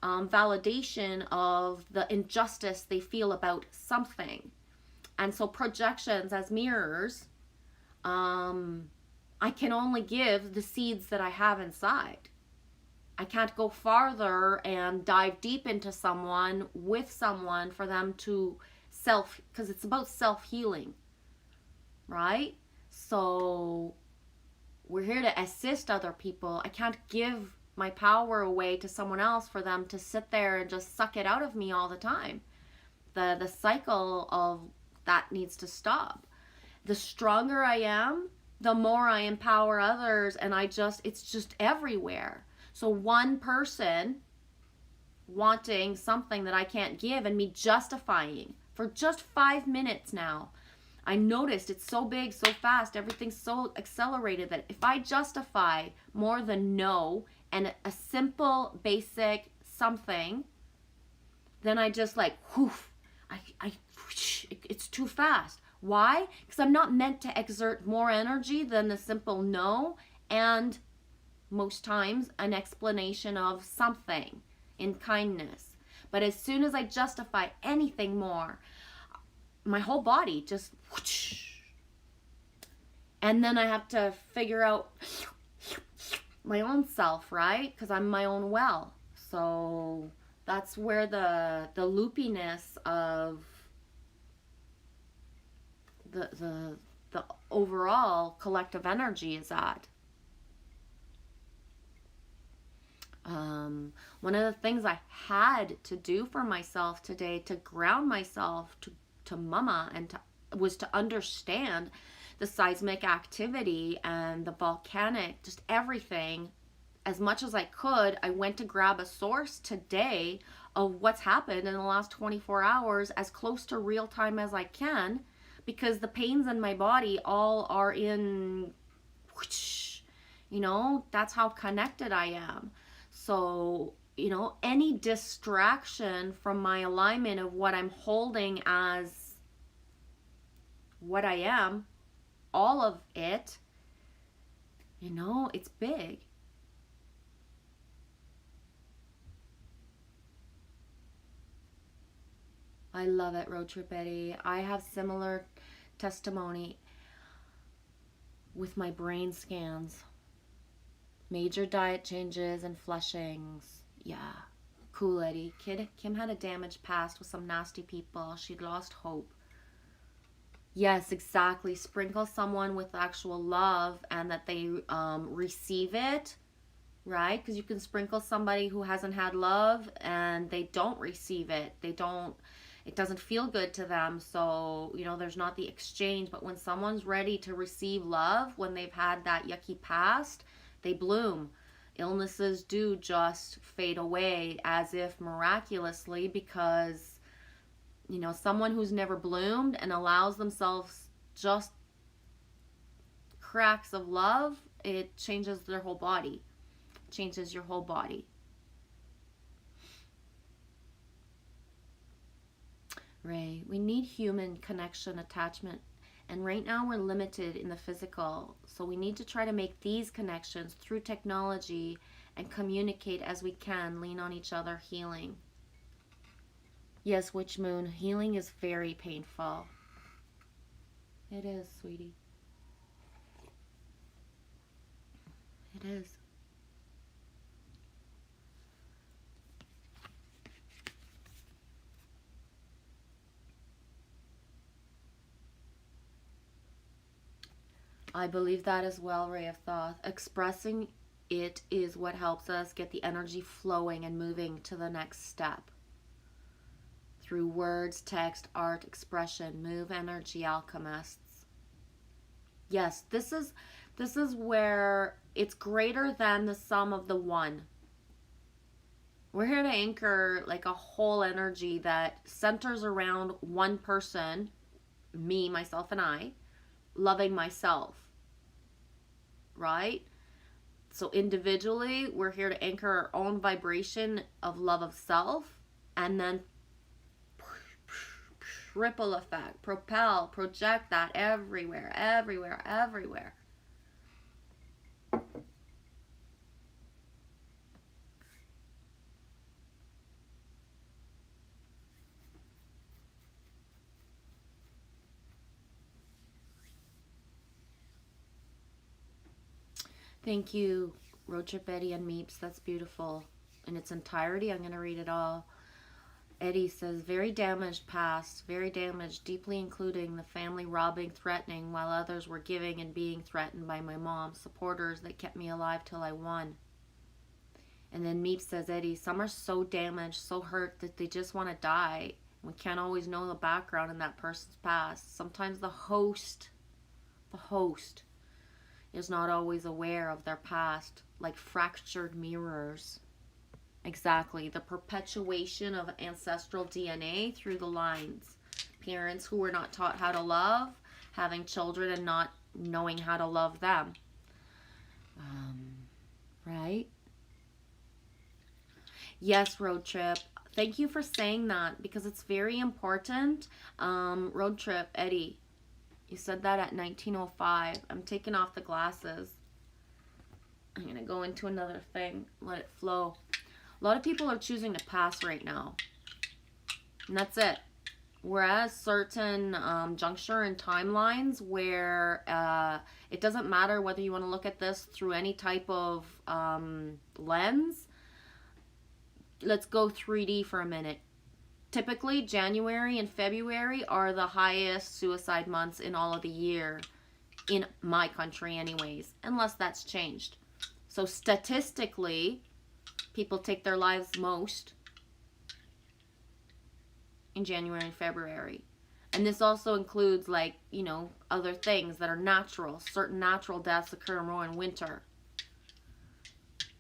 validation of the injustice they feel about something. And so projections as mirrors, I can only give the seeds that I have inside. I can't go farther and dive deep into someone with someone for them to because it's about self-healing, right? So we're here to assist other people. I can't give my power away to someone else for them to sit there and just suck it out of me all the time. The cycle of that needs to stop. The stronger I am, the more I empower others, and it's just everywhere. So one person wanting something that I can't give and me justifying for just 5 minutes now. I noticed it's so big, so fast, everything's so accelerated that if I justify more than no and a simple, basic something, then I just like, whew, it's too fast. Why? Because I'm not meant to exert more energy than the simple no and most times an explanation of something in kindness. But as soon as I justify anything more, my whole body just whoosh. And then I have to figure out my own self, right? Because I'm my own well. So that's where the loopiness of the overall collective energy is at. One of the things I had to do for myself today to ground myself to mama and was to understand the seismic activity and the volcanic, just everything. As much as I could, I went to grab a source today of what's happened in the last 24 hours as close to real time as I can, because the pains in my body all are in, you know, that's how connected I am. So, you know, any distraction from my alignment of what I'm holding as what I am, all of it, you know, it's big. I love it, Road Trip Eddie. I have similar testimony with my brain scans. Major diet changes and flushings. Yeah. Cool, Eddie. Kim had a damaged past with some nasty people. She'd lost hope. Yes, exactly. Sprinkle someone with actual love and that they receive it, right? Because you can sprinkle somebody who hasn't had love and they don't receive it. It doesn't feel good to them. So, you know, there's not the exchange. But when someone's ready to receive love, when they've had that yucky past, they bloom. Illnesses do just fade away as if miraculously, because, you know, someone who's never bloomed and allows themselves just cracks of love, it changes their whole body. Changes your whole body. Ray, we need human connection, attachment. And right now we're limited in the physical. So we need to try to make these connections through technology and communicate as we can, lean on each other, healing. Yes, Witch Moon, healing is very painful. It is, sweetie. It is. I believe that as well, Ray of Thoth. Expressing it is what helps us get the energy flowing and moving to the next step. Through words, text, art, expression, move energy, alchemists. Yes, this is where it's greater than the sum of the one. We're here to anchor like a whole energy that centers around one person, me, myself, and I, loving myself. Right? So individually, we're here to anchor our own vibration of love of self, and then ripple effect, propel, project that everywhere, everywhere, everywhere. Thank you, Road Trip Eddie and Meeps. That's beautiful. In its entirety, I'm going to read it all. Eddie says, very damaged past, very damaged, deeply including the family robbing, threatening, while others were giving and being threatened by my mom, supporters that kept me alive till I won. And then Meeps says, Eddie, some are so damaged, so hurt that they just want to die. We can't always know the background in that person's past. Sometimes the host is not always aware of their past, like fractured mirrors. Exactly. The perpetuation of ancestral DNA through the lines. Parents who were not taught how to love, having children and not knowing how to love them. Right? Yes, road trip. Thank you for saying that because it's very important. Road trip, Eddie. You said that at 19:05. I'm taking off the glasses. I'm going to go into another thing. Let it flow. A lot of people are choosing to pass right now. And that's it. We're at a certain juncture in timelines where it doesn't matter whether you want to look at this through any type of lens. Let's go 3D for a minute. Typically, January and February are the highest suicide months in all of the year. In my country anyways. Unless that's changed. So statistically, people take their lives most in January and February. And this also includes, like, you know, other things that are natural. Certain natural deaths occur more in winter.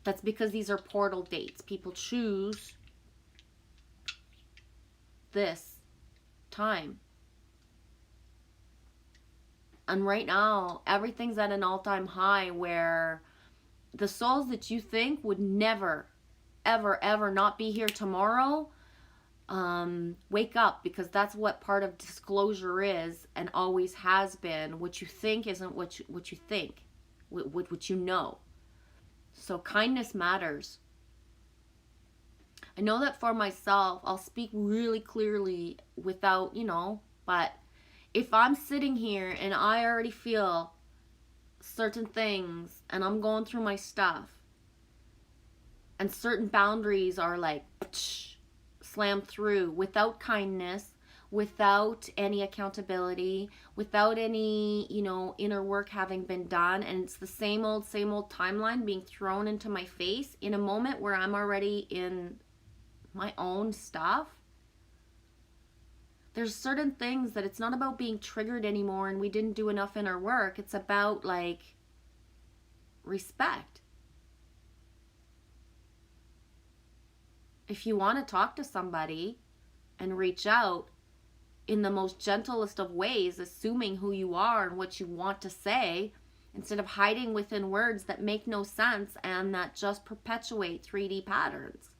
That's because these are portal dates. People choose this time. And right now, everything's at an all-time high where the souls that you think would never, ever, ever not be here tomorrow, wake up, because that's what part of disclosure is and always has been. What you think isn't what you think, what you know. So kindness matters. I know that for myself, I'll speak really clearly without, you know, but if I'm sitting here and I already feel certain things and I'm going through my stuff and certain boundaries are like slammed through without kindness, without any accountability, without any, you know, inner work having been done, and it's the same old timeline being thrown into my face in a moment where I'm already in my own stuff. There's certain things that it's not about being triggered anymore and we didn't do enough inner work. It's about, like, respect. If you want to talk to somebody and reach out in the most gentlest of ways, assuming who you are and what you want to say, instead of hiding within words that make no sense and that just perpetuate 3D patterns.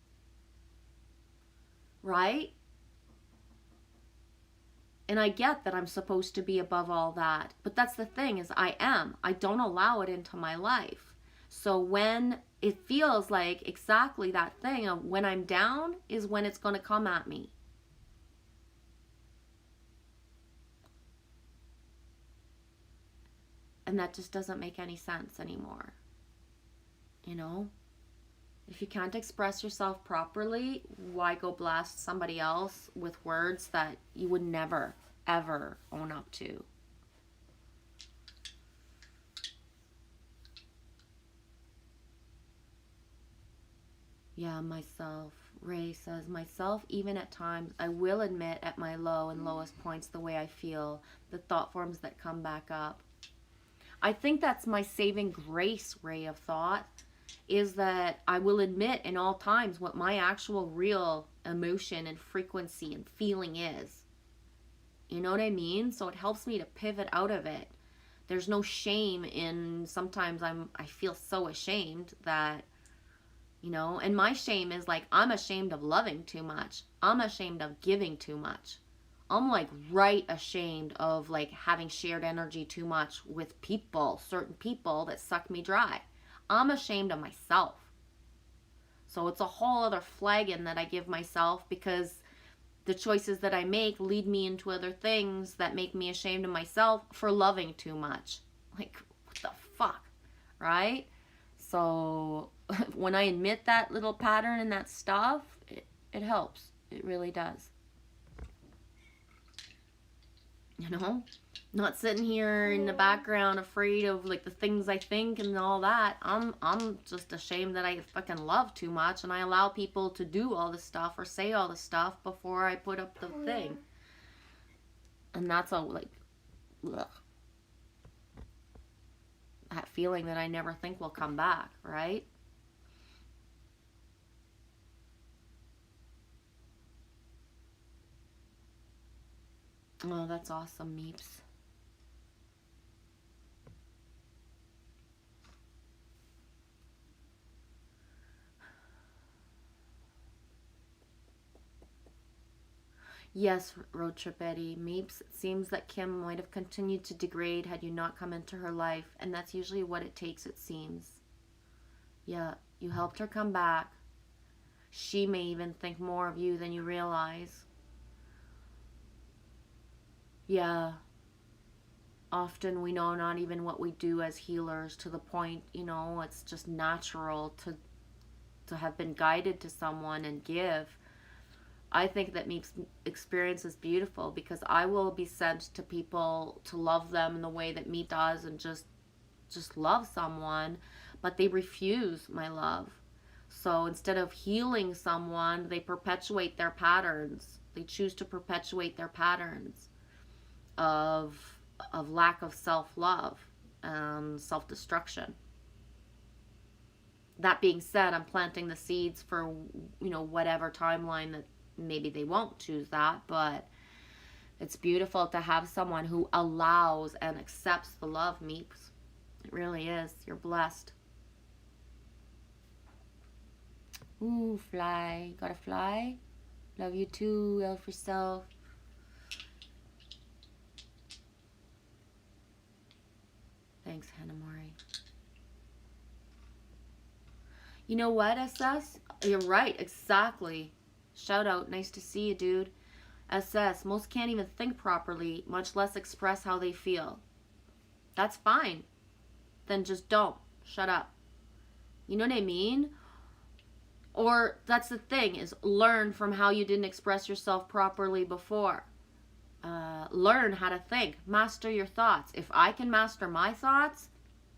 Right? And I get that I'm supposed to be above all that. But that's the thing, is I am. I don't allow it into my life. So when it feels like exactly that thing of when I'm down is when it's going to come at me. And that just doesn't make any sense anymore. You know? If you can't express yourself properly, why go blast somebody else with words that you would never, ever own up to? Yeah, myself. Ray says, myself, even at times, I will admit at my low and lowest points the way I feel, the thought forms that come back up. I think that's my saving grace, ray of thought, is that I will admit in all times what my actual real emotion and frequency and feeling is. You know what I mean? So it helps me to pivot out of it. There's no shame in, sometimes I feel so ashamed that, you know, and my shame is like, I'm ashamed of loving too much. I'm ashamed of giving too much. I'm like right ashamed of like having shared energy too much with people, certain people that suck me dry. I'm ashamed of myself. So it's a whole other flagging that I give myself, because the choices that I make lead me into other things that make me ashamed of myself for loving too much. Like, what the fuck, right? So when I admit that little pattern and that stuff, it helps. It really does. You know? Not sitting here in the background afraid of like the things I think and all that. I'm just ashamed that I fucking love too much and I allow people to do all this stuff or say all this stuff before I put up the thing. And that's all like, ugh. That feeling that I never think will come back, right? Oh, that's awesome, Meeps. Yes, Road Trip Eddie. Meeps, it seems that Kim might have continued to degrade had you not come into her life, and that's usually what it takes, it seems. Yeah, you helped her come back. She may even think more of you than you realize. Yeah, often we know not even what we do as healers, to the point, it's just natural to have been guided to someone and give. I think that Meep's experience is beautiful, because I will be sent to people to love them in the way that Meep does, and just love someone, but they refuse my love. So instead of healing someone, they perpetuate their patterns. They choose to perpetuate their patterns of lack of self-love and self-destruction. That being said, I'm planting the seeds for, whatever timeline that maybe they won't choose that, but it's beautiful to have someone who allows and accepts the love, Meeps. It really is. You're blessed. Ooh, fly. Gotta fly. Love you too. Love yourself. Thanks, Hanamori. You know what, SS? You're right, exactly. Shout out, nice to see you, dude. SS, most can't even think properly, much less express how they feel. That's fine. Then just don't. Shut up. You know what I mean? Or that's the thing, is learn from how you didn't express yourself properly before. Learn how to think. Master your thoughts. If I can master my thoughts,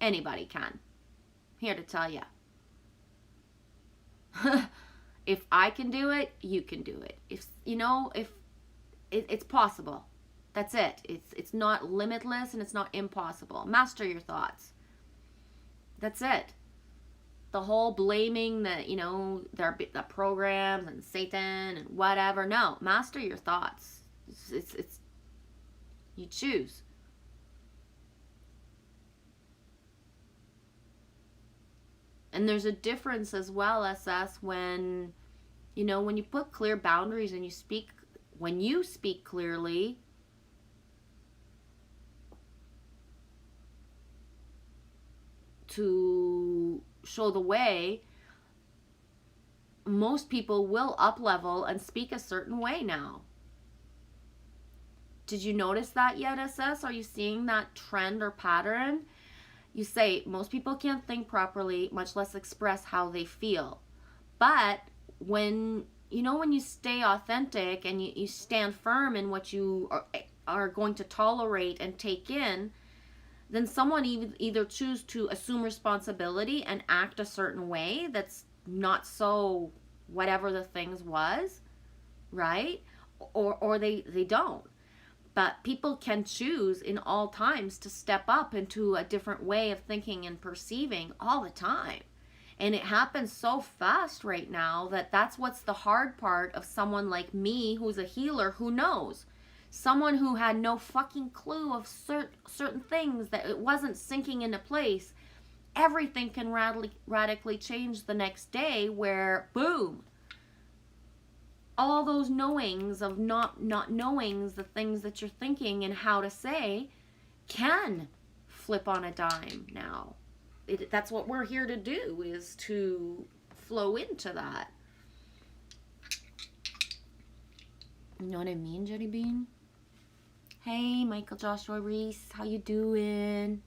anybody can. Here to tell you. If I can do it, you can do it. If it's possible. That's it. It's not limitless, and it's not impossible. Master your thoughts. That's it. The whole blaming the programs and Satan and whatever. No, master your thoughts. It's you choose. And there's a difference as well, SS, when you put clear boundaries and when you speak clearly, to show the way, most people will up level and speak a certain way now. Did you notice that yet, SS? Are you seeing that trend or pattern? You say most people can't think properly, much less express how they feel. But when you stay authentic and you stand firm in what you are going to tolerate and take in, then someone either choose to assume responsibility and act a certain way that's not so whatever the things was, right? Or they don't. But people can choose in all times to step up into a different way of thinking and perceiving all the time. And it happens so fast right now that's what's the hard part of someone like me, who's a healer, who knows. Someone who had no fucking clue of certain things, that it wasn't sinking into place. Everything can radically change the next day, where, boom, all those knowings of not knowings, the things that you're thinking and how to say, can flip on a dime now. That's what we're here to do, is to flow into that. You know what I mean, Jetty Bean? Hey, Michael Joshua Reese, how you doing?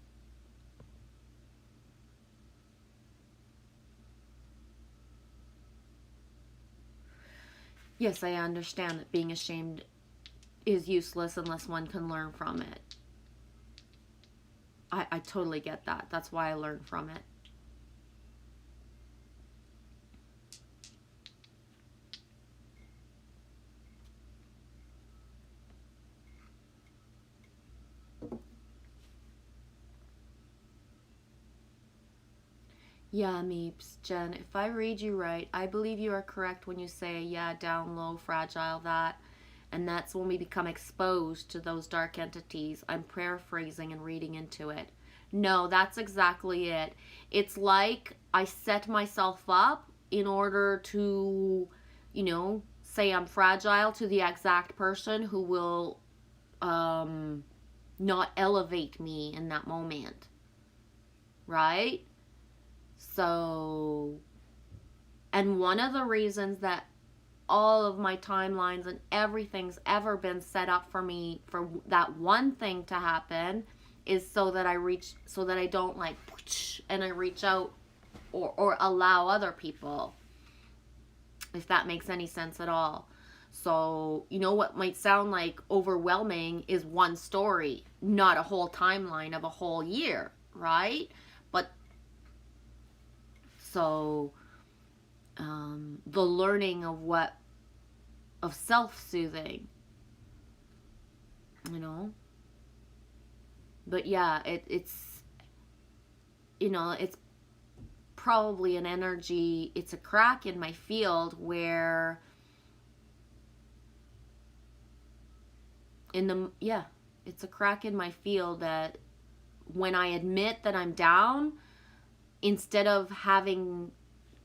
Yes, I understand that being ashamed is useless unless one can learn from it. I totally get that. That's why I learn from it. Yeah, Meeps. Jen, if I read you right, I believe you are correct when you say, yeah, down low, fragile, that. And that's when we become exposed to those dark entities. I'm paraphrasing and reading into it. No, that's exactly it. It's like I set myself up in order to, you know, say I'm fragile to the exact person who will not elevate me in that moment. Right? So, and one of the reasons that all of my timelines and everything's ever been set up for me for that one thing to happen is so that I don't like and I reach out or allow other people, if that makes any sense at all. So, you know, what might sound like overwhelming is one story, not a whole timeline of a whole year, right? But so the learning of self-soothing, you know. But yeah, it's, you know, it's probably an energy, it's a crack in my field where it's a crack in my field that when I admit that I'm down, instead of having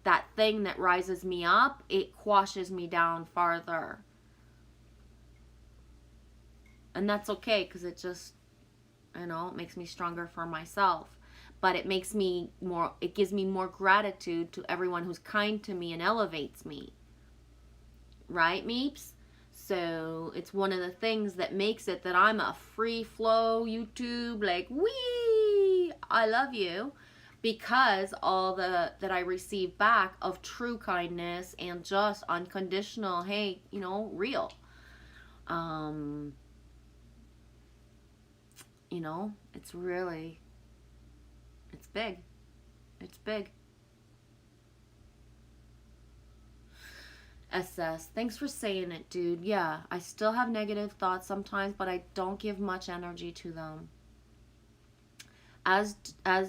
that thing that rises me up, it quashes me down farther. And that's okay, because it just, you know, it makes me stronger for myself. But it gives me more gratitude to everyone who's kind to me and elevates me. Right, Meeps? So it's one of the things that makes it that I'm a free flow YouTube, like, wee, I love you. Because all that I receive back of true kindness and just unconditional, hey, you know, real. You know, it's big. It's big. SS, thanks for saying it, dude. Yeah, I still have negative thoughts sometimes, but I don't give much energy to them. As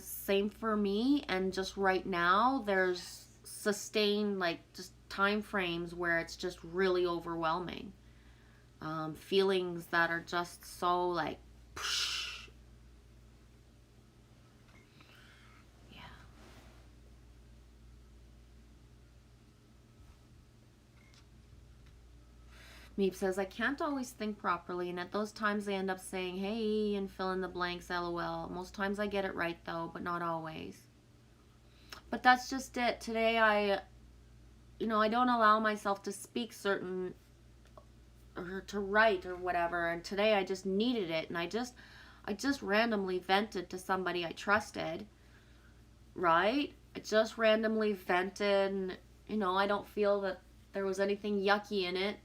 same for me, and just right now there's sustained like just time frames where it's just really overwhelming. Feelings that are just so like yeah. Meep says, I can't always think properly, and at those times I end up saying, hey, and fill in the blanks, lol. Most times I get it right, though, but not always. But that's just it. Today I don't allow myself to speak certain, or to write or whatever, and today I just needed it, and I just randomly vented to somebody I trusted, right? I just randomly vented, and, you know, I don't feel that there was anything yucky in it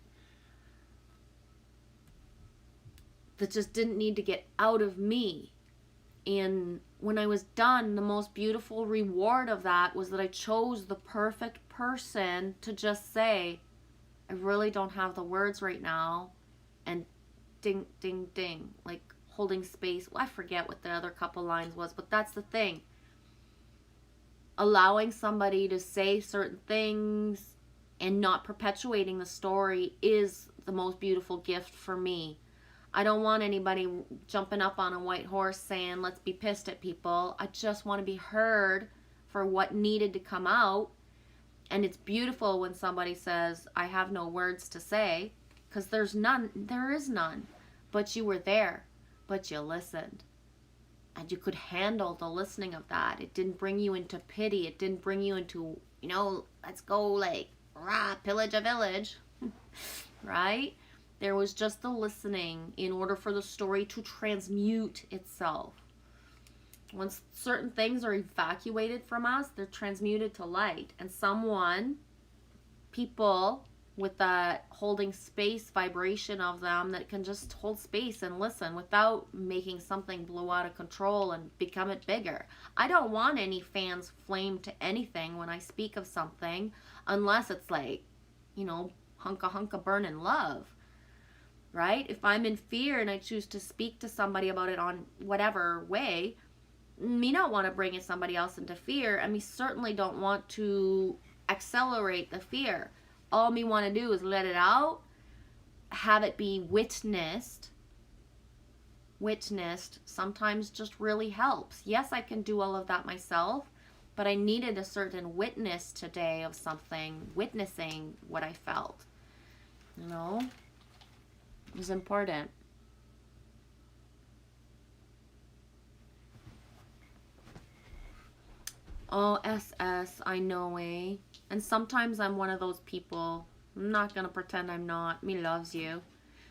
that just didn't need to get out of me. And when I was done, the most beautiful reward of that was that I chose the perfect person to just say, I really don't have the words right now, and ding, ding, ding, like holding space. Well, I forget what the other couple lines was, but that's the thing. Allowing somebody to say certain things and not perpetuating the story is the most beautiful gift for me. I don't want anybody jumping up on a white horse saying, let's be pissed at people. I just want to be heard for what needed to come out. And it's beautiful when somebody says, I have no words to say, because there is none. But you were there, but you listened. And you could handle the listening of that. It didn't bring you into pity. It didn't bring you into, you know, let's go like, rah, pillage a village, right? There was just the listening in order for the story to transmute itself. Once certain things are evacuated from us, they're transmuted to light. And people with that holding space vibration of them that can just hold space and listen without making something blow out of control and become it bigger. I don't want any fans flame to anything when I speak of something, unless it's like, you know, hunka burning love. Right? If I'm in fear and I choose to speak to somebody about it on whatever way, me not want to bring somebody else into fear, and me certainly don't want to accelerate the fear. All me want to do is let it out have it be witnessed sometimes just really helps. Yes, I can do all of that myself, but I needed a certain witness today of something, witnessing what I felt. You know, it was important. Oh, SS, I know, eh? And sometimes I'm one of those people. I'm not gonna pretend I'm not. Me loves you.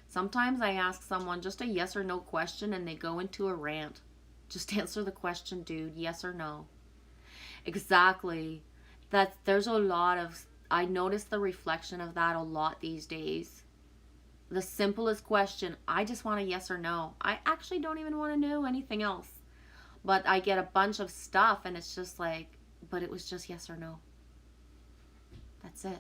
Sometimes I ask someone just a yes or no question and they go into a rant. Just answer the question, dude. Yes or no. Exactly. There's a lot of, I notice the reflection of that a lot these days. The simplest question, I just want a yes or no. I actually don't even want to know anything else. But I get a bunch of stuff and it's just like, but it was just yes or no. That's it.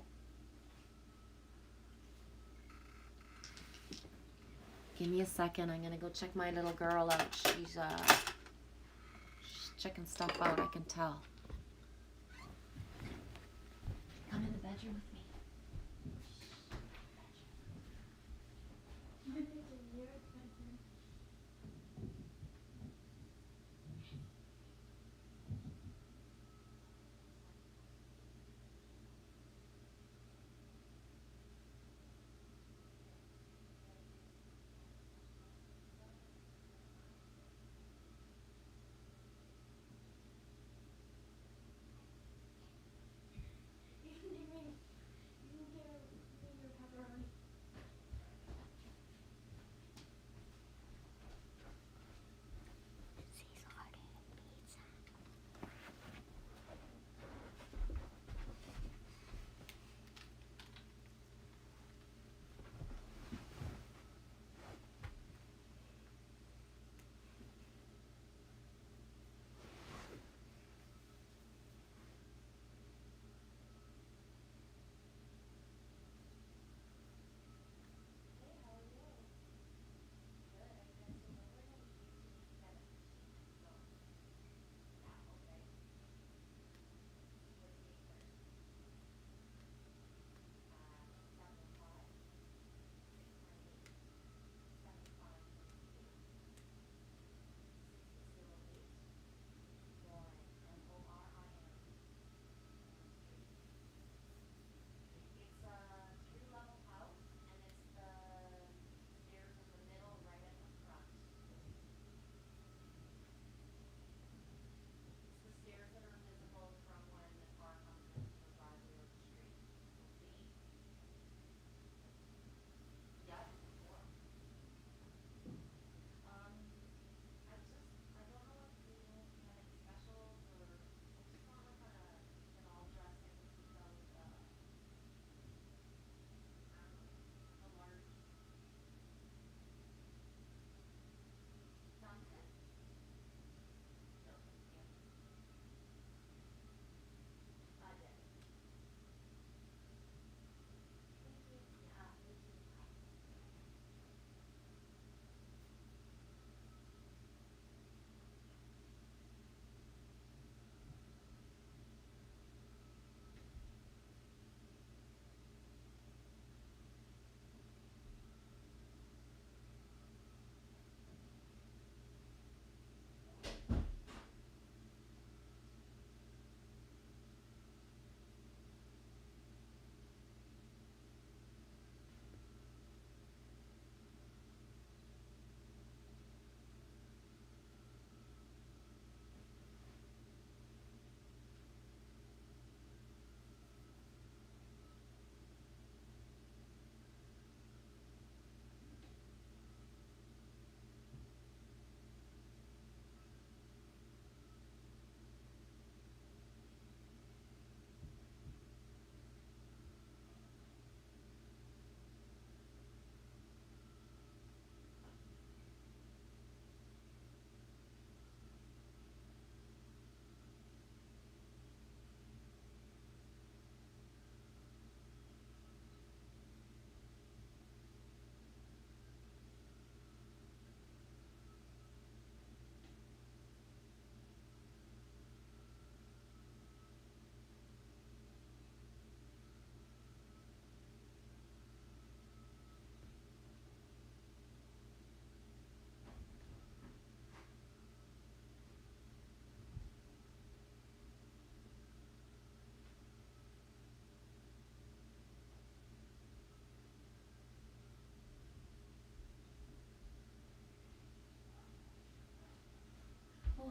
Give me a second. I'm going to go check my little girl out. She's checking stuff out, I can tell. Come in the bedroom with me.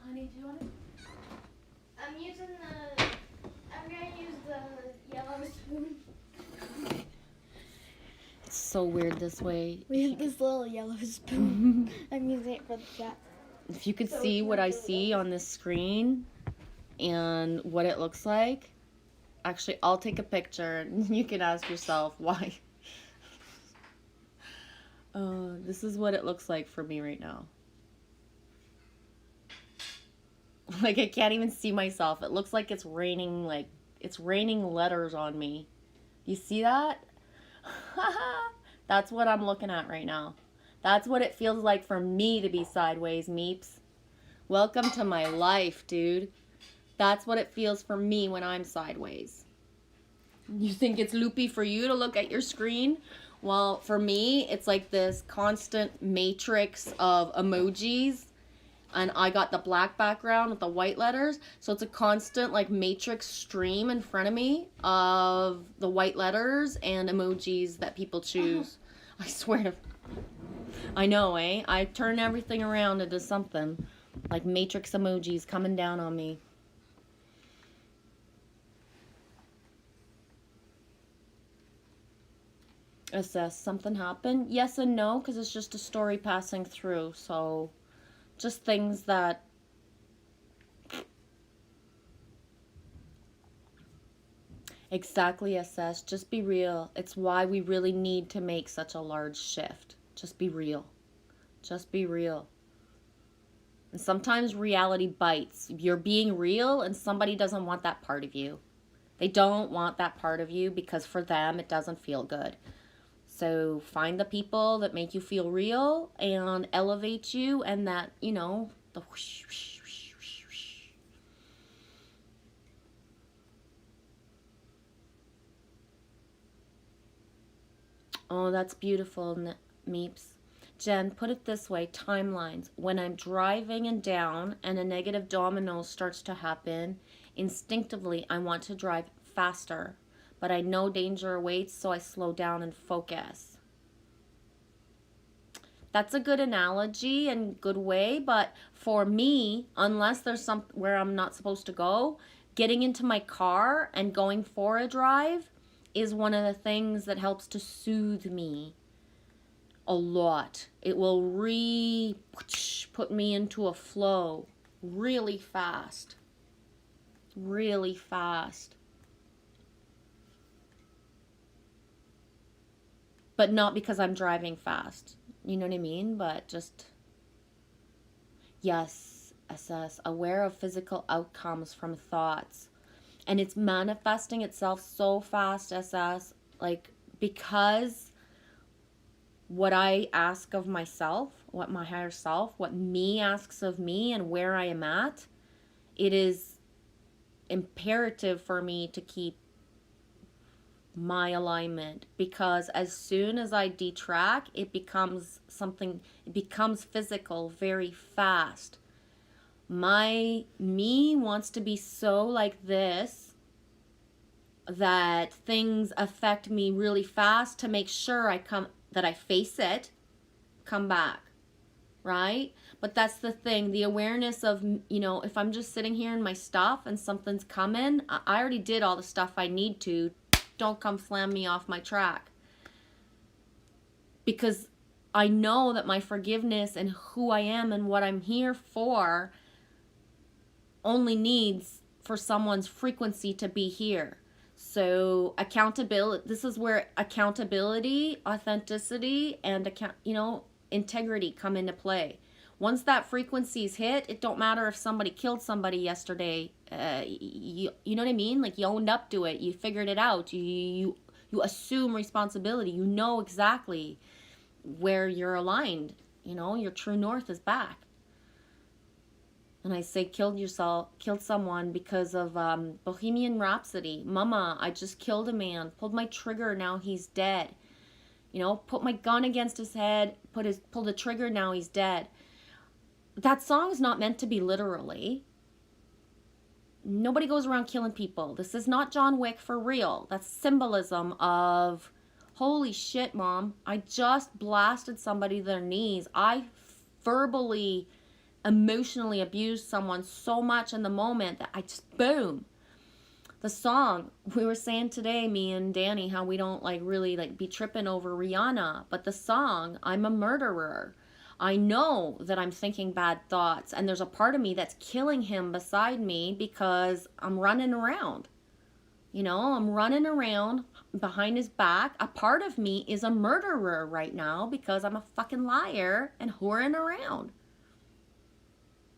honey, do you want to?
I'm gonna use the yellow spoon.
It's so weird this way.
We have this little yellow spoon. I'm using it for the chat.
If you could
So
see
it's
what
not
I
really
see on this screen and what it looks like, actually, I'll take a picture and you can ask yourself why. This is what it looks like for me right now. Like, I can't even see myself. It looks like it's raining letters on me. You see that? That's what I'm looking at right now. That's what it feels like for me to be sideways, Meeps. Welcome to my life, dude. That's what it feels for me when I'm sideways. You think it's loopy for you to look at your screen? Well, for me, it's like this constant matrix of emojis. And I got the black background with the white letters. So it's a constant like matrix stream in front of me of the white letters and emojis that people choose. I swear to... I know, eh? I turn everything around into something. Like matrix emojis coming down on me. Assess, something happened? Yes and no, because it's just a story passing through. So, just things that... Exactly, Assess. Just be real. It's why we really need to make such a large shift. Just be real. Just be real. And sometimes reality bites. You're being real and somebody doesn't want that part of you. They don't want that part of you because for them it doesn't feel good. So find the people that make you feel real and elevate you, and that, you know, the whoosh, whoosh, whoosh, whoosh, whoosh. Oh, that's beautiful, Meeps. Jen, put it this way, timelines. When I'm driving and down and a negative domino starts to happen, instinctively I want to drive faster. But I know danger awaits, so I slow down and focus. That's a good analogy and good way, but for me, unless there's somewhere I'm not supposed to go, getting into my car and going for a drive is one of the things that helps to soothe me a lot. It will put me into a flow really fast. Really fast. But not because I'm driving fast. You know what I mean? But just, yes, assess, aware of physical outcomes from thoughts. And it's manifesting itself so fast, SS, like, because what I ask of myself, what my higher self, what me asks of me and where I am at, it is imperative for me to keep my alignment, because as soon as I detract, it becomes something, it becomes physical very fast. Me wants to be so like this that things affect me really fast to make sure that I face it, come back, right? But that's the thing, the awareness of, you know, if I'm just sitting here in my stuff and something's coming, I already did all the stuff I need to. Don't come slam me off my track. Because I know that my forgiveness and who I am and what I'm here for only needs for someone's frequency to be here. So accountability, this is where accountability, authenticity, and integrity come into play. Once that frequency's hit, it don't matter if somebody killed somebody yesterday. You know what I mean? Like, you owned up to it. You figured it out. You assume responsibility. You know exactly where you're aligned. You know, your true north is back. And I say killed someone because of Bohemian Rhapsody. Mama, I just killed a man. Pulled my trigger, now he's dead. You know, put my gun against his head. Pulled the trigger, now he's dead. That song is not meant to be literally. Nobody goes around killing people. This is not John Wick for real. That's symbolism of, holy shit, Mom, I just blasted somebody to their knees. I verbally emotionally abused someone so much in the moment that I just, boom. The song, we were saying today, me and Danny, how we don't like really like be tripping over Rihanna, but the song, I'm a murderer. I know that I'm thinking bad thoughts, and there's a part of me that's killing him beside me because I'm running around. You know, I'm running around behind his back. A part of me is a murderer right now because I'm a fucking liar and whoring around.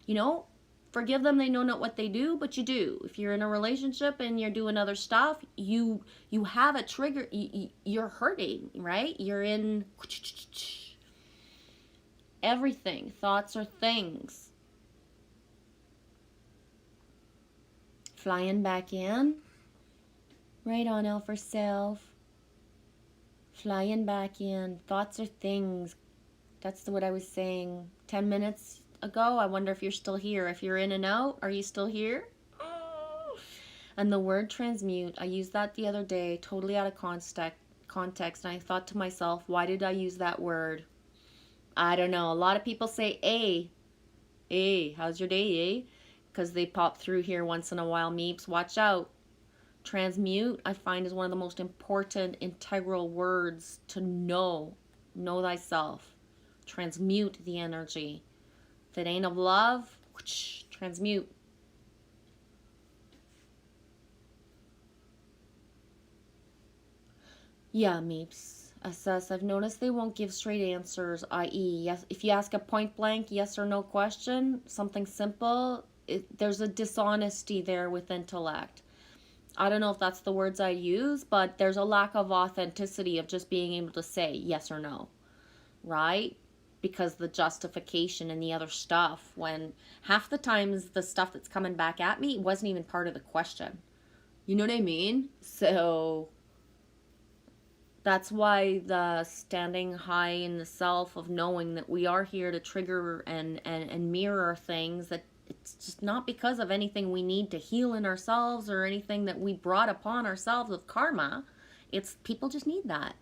You know, forgive them, they know not what they do, but you do. If you're in a relationship and you're doing other stuff, you have a trigger. You're hurting, right? You're in everything. Thoughts are things. Flying back in. Right on, L for self. Flying back in. Thoughts are things. That's what I was saying 10 minutes ago. I wonder if you're still here. If you're in and out, are you still here? And the word transmute, I used that the other day, totally out of context. And I thought to myself, why did I use that word? I don't know. A lot of people say, how's your day, because they pop through here once in a while. Meeps, watch out. Transmute, I find, is one of the most important integral words to know. Know thyself. Transmute the energy. If it ain't of love, transmute. Yeah, Meeps. Assess. I've noticed they won't give straight answers, i.e., yes, if you ask a point blank yes or no question, something simple, there's a dishonesty there with intellect. I don't know if that's the words I use, but there's a lack of authenticity of just being able to say yes or no, right? Because the justification and the other stuff, when half the times the stuff that's coming back at me wasn't even part of the question. You know what I mean? So that's why the standing high in the self of knowing that we are here to trigger and mirror things, that it's just not because of anything we need to heal in ourselves or anything that we brought upon ourselves of karma. It's people just need that.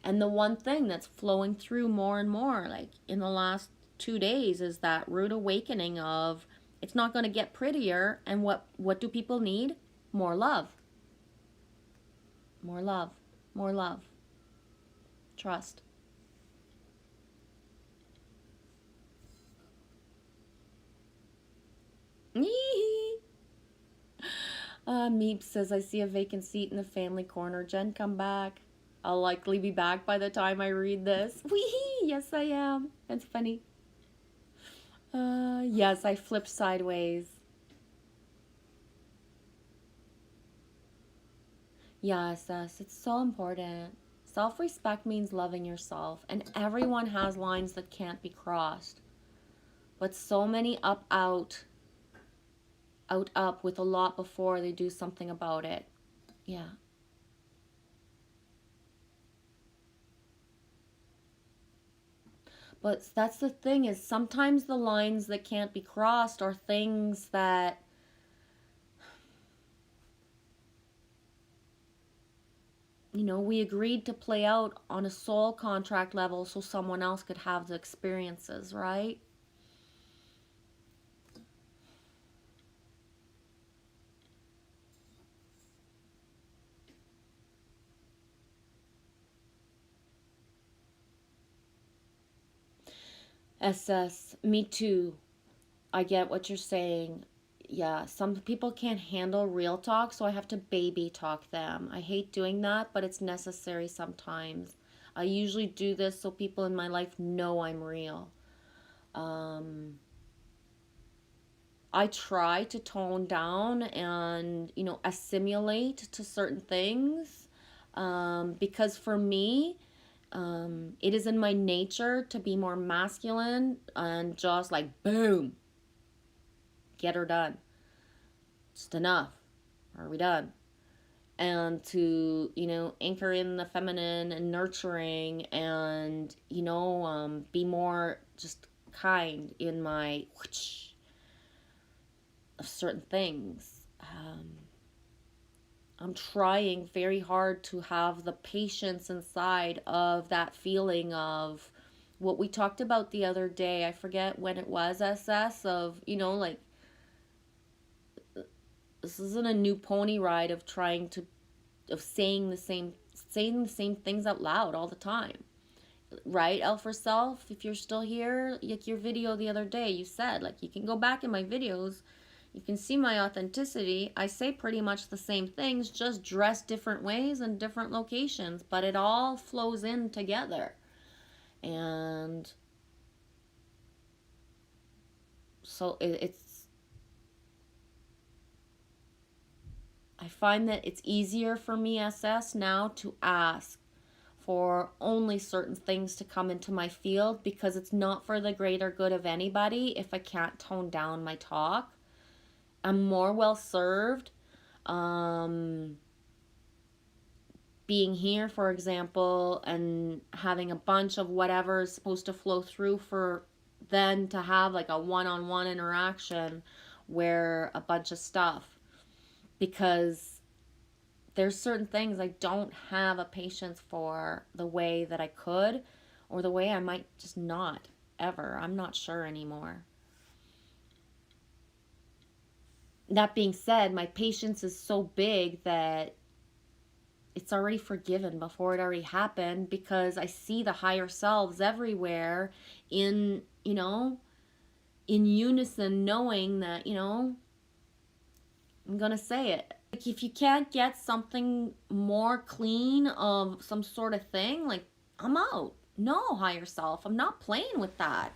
And the one thing that's flowing through more and more, like in the last 2 days, is that rude awakening of it's not going to get prettier. And what do people need? More love. More love. More love. Trust. Meep says, I see a vacant seat in the family corner. Jen, come back. I'll likely be back by the time I read this. Wee! Yes, I am. That's funny. Yes, I flipped sideways. Yes, it's so important. Self-respect means loving yourself, and everyone has lines that can't be crossed. But so many out with a lot before they do something about it. Yeah. But that's the thing, is sometimes the lines that can't be crossed are things that we agreed to play out on a soul contract level so someone else could have the experiences, right? SS, me too. I get what you're saying. Yeah, some people can't handle real talk, so I have to baby talk them. I hate doing that, but it's necessary sometimes. I usually do this so people in my life know I'm real. I try to tone down and, assimilate to certain things, because for me, it is in my nature to be more masculine and just like, boom, get her done. Just enough. Are we done? And to, anchor in the feminine and nurturing and, be more just kind in my of certain things. I'm trying very hard to have the patience inside of that feeling of what we talked about the other day, I forget when it was, SS, of, you know, like, this isn't a new pony ride of trying to, of saying the same things out loud all the time. Right, L for Self? If you're still here, like your video the other day, you said, like, you can go back in my videos, you can see my authenticity. I say pretty much the same things, just dressed different ways and different locations, but it all flows in together. And so it's, I find that it's easier for me, SS, now to ask for only certain things to come into my field, because it's not for the greater good of anybody if I can't tone down my talk. I'm more well served being here, for example, and having a bunch of whatever is supposed to flow through, for then to have like a one-on-one interaction where a bunch of stuff, because there's certain things I don't have a patience for the way that I could, or the way I might just not ever. I'm not sure anymore. That being said, my patience is so big that it's already forgiven before it already happened, because I see the higher selves everywhere in, you know, in unison, knowing that, you know, I'm gonna say it. Like, if you can't get something more clean of some sort of thing, like, I'm out. No, higher self, I'm not playing with that.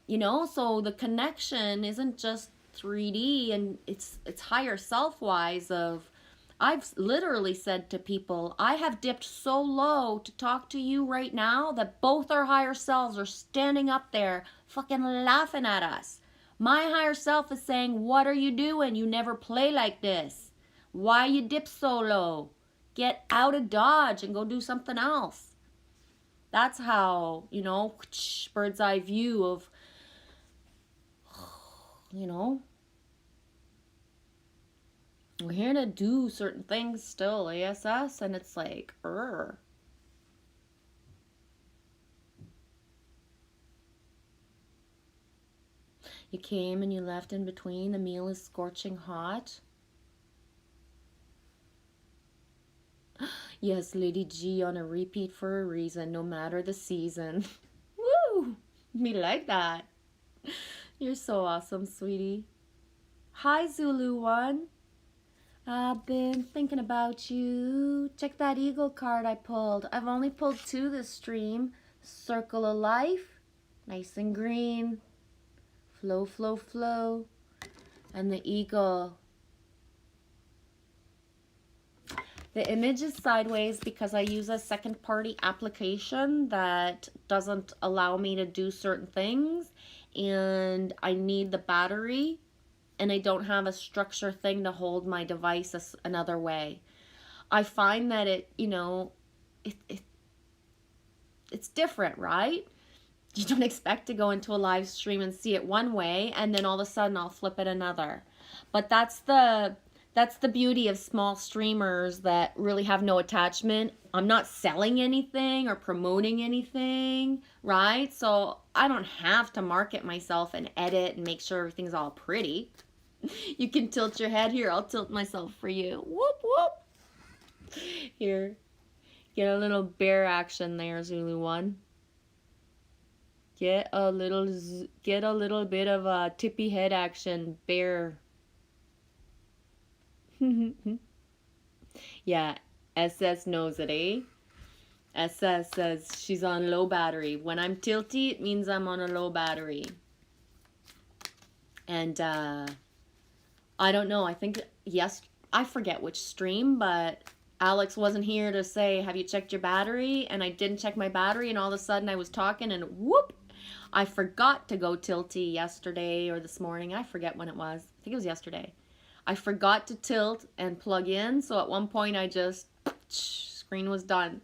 You know, so the connection isn't just 3D, and it's higher self-wise of, I've literally said to people, I have dipped so low to talk to you right now that both our higher selves are standing up there fucking laughing at us. My higher self is saying, what are you doing? You never play like this. Why you dip so low? Get out of Dodge and go do something else. That's how, you know, bird's eye view of, you know, we're here to do certain things still, ASS, and it's like, You came and you left in between. The meal is scorching hot. Yes, Lady G on a repeat for a reason, no matter the season. Woo! Me like that. You're so awesome, sweetie. Hi, Zulu One. I've been thinking about you. Check that eagle card I pulled. I've only pulled 2 this stream. Circle of Life, nice and green. Flow, flow, flow. And the eagle. The image is sideways because I use a second party application that doesn't allow me to do certain things, and I need the battery, and I don't have a structure thing to hold my device another way. I find that it, you know, it's different, right? You don't expect to go into a live stream and see it one way, and then all of a sudden I'll flip it another. But that's the beauty of small streamers that really have no attachment. I'm not selling anything or promoting anything, right? So I don't have to market myself and edit and make sure everything's all pretty. You can tilt your head. Here, I'll tilt myself for you. Whoop, whoop. Here, get a little bear action there, Zulu One. Get a little bit of a tippy head action, bear. Yeah, SS knows it, eh? SS says she's on low battery. When I'm tilty, it means I'm on a low battery. And I don't know, I think, yes, I forget which stream, but Alex wasn't here to say, have you checked your battery? And I didn't check my battery, and all of a sudden I was talking, and whoop, I forgot to go tilty yesterday or this morning. I forget when it was. I think it was yesterday. I forgot to tilt and plug in, so at one point I just, screen was done.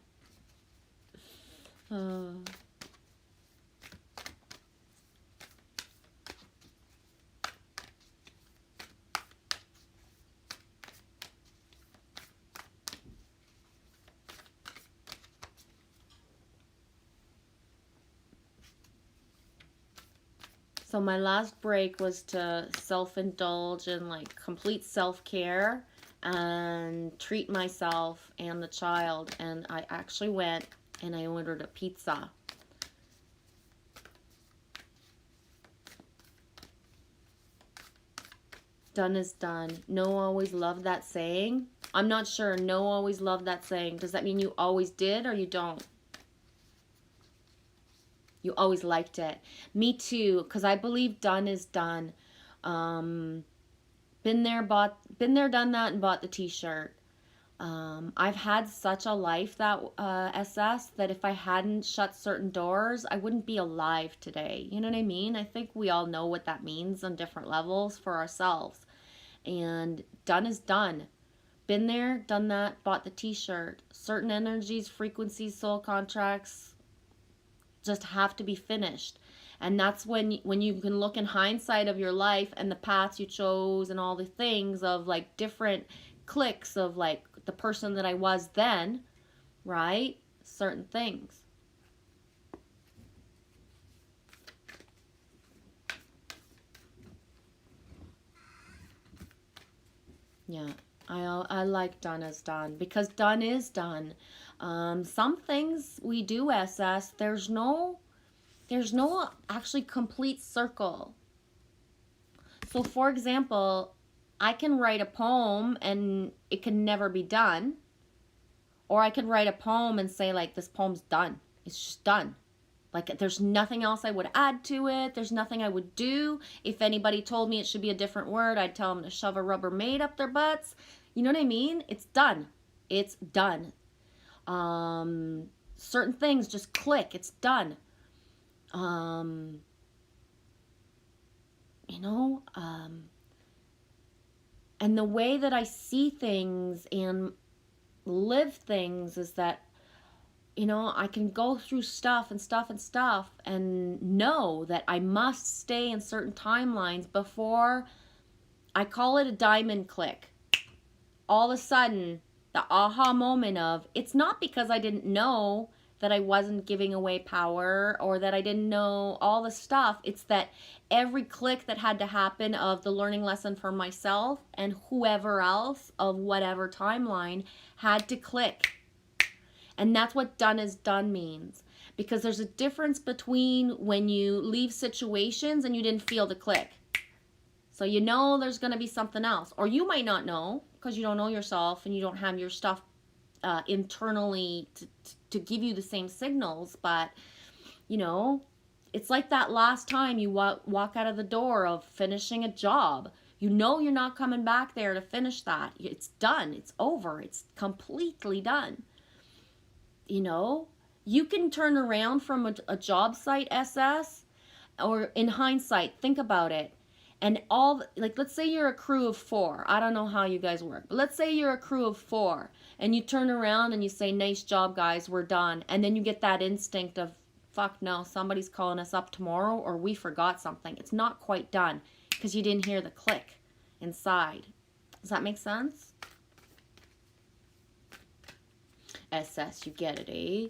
So my last break was to self-indulge in like complete self-care and treat myself and the child. And I actually went and I ordered a pizza. Done is done. No always loved that saying. I'm not sure. No always loved that saying. Does that mean you always did or you don't? You always liked it. Me too, because I believe done is done. Been there, done that, and bought the t-shirt. I've had such a life that SS that if I hadn't shut certain doors, I wouldn't be alive today. You know what I mean? I think we all know what that means on different levels for ourselves. And done is done. Been there, done that, bought the t-shirt. Certain energies, frequencies, soul contracts just have to be finished. And that's when you can look in hindsight of your life and the paths you chose and all the things of like different clicks of like the person that I was then, right? Certain things. Yeah, I like done is done because done is done. Some things we do SS, there's no actually complete circle. So for example, I can write a poem and it can never be done. Or I could write a poem and say like, this poem's done. It's just done. Like there's nothing else I would add to it. There's nothing I would do. If anybody told me it should be a different word, I'd tell them to shove a Rubbermaid up their butts. You know what I mean? It's done. It's done. Certain things just click. It's done. You know, and the way that I see things and live things is that, you know, I can go through stuff and know that I must stay in certain timelines before I call it a diamond click. All of a sudden, the aha moment of, it's not because I didn't know that I wasn't giving away power or that I didn't know all the stuff. It's that every click that had to happen of the learning lesson for myself and whoever else of whatever timeline had to click. And that's what done is done means. Because there's a difference between when you leave situations and you didn't feel the click. So you know there's going to be something else. Or you might not know because you don't know yourself and you don't have your stuff internally to give you the same signals. But, you know, it's like that last time you walk out of the door of finishing a job. You know you're not coming back there to finish that. It's done. It's over. It's completely done. You know, you can turn around from a job site SS, or in hindsight, think about it. And all, like, let's say you're a crew of 4. I don't know how you guys work, but let's say you're a crew of 4 and you turn around and you say, nice job, guys, we're done. And then you get that instinct of, fuck no, somebody's calling us up tomorrow or we forgot something. It's not quite done because you didn't hear the click inside. Does that make sense? SS, you get it, eh?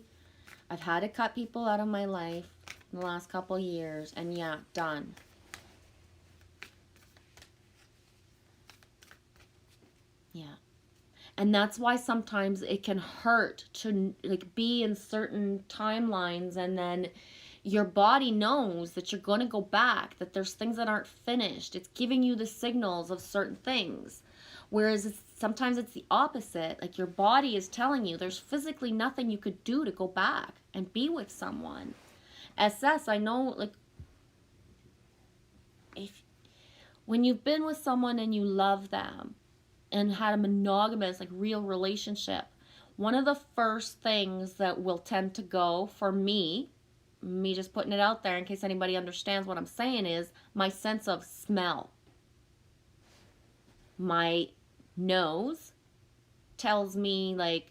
I've had to cut people out of my life in the last couple of years, and yeah, done. Yeah. And that's why sometimes it can hurt to like be in certain timelines, and then your body knows that you're going to go back, that there's things that aren't finished. It's giving you the signals of certain things. Whereas sometimes it's the opposite. Like your body is telling you there's physically nothing you could do to go back and be with someone. SS, I know, like, when you've been with someone and you love them and had a monogamous, like, real relationship, one of the first things that will tend to go for me just putting it out there in case anybody understands what I'm saying, is my sense of smell. My nose tells me, like,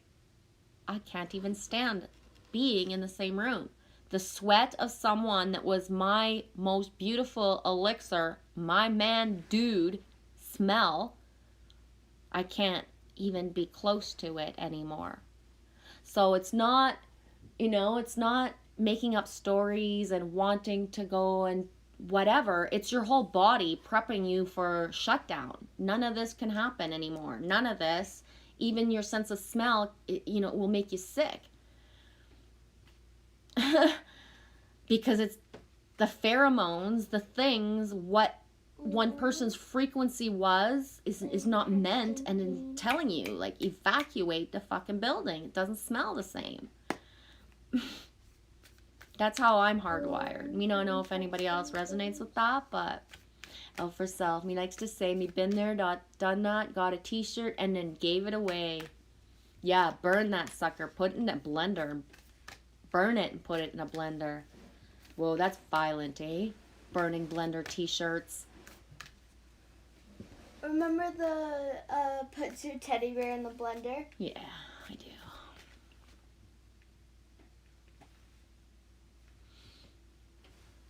I can't even stand being in the same room. The sweat of someone that was my most beautiful elixir, my man dude smell, I can't even be close to it anymore. So it's not, you know, it's not making up stories and wanting to go and whatever. It's your whole body prepping you for shutdown. None of this can happen anymore. None of this, even your sense of smell, will make you sick. Because it's the pheromones, the things, what one person's frequency is not meant, and in telling you, like, evacuate the fucking building. It doesn't smell the same. That's how I'm hardwired. Me don't know if anybody else resonates with that, but for self, me likes to say, me been there, done that, got a t-shirt, and then gave it away. Yeah, burn that sucker, put it in a blender. Burn it and put it in a blender. Whoa, that's violent, eh? Burning blender t-shirts.
Remember the put your teddy bear in the blender?
Yeah, I do.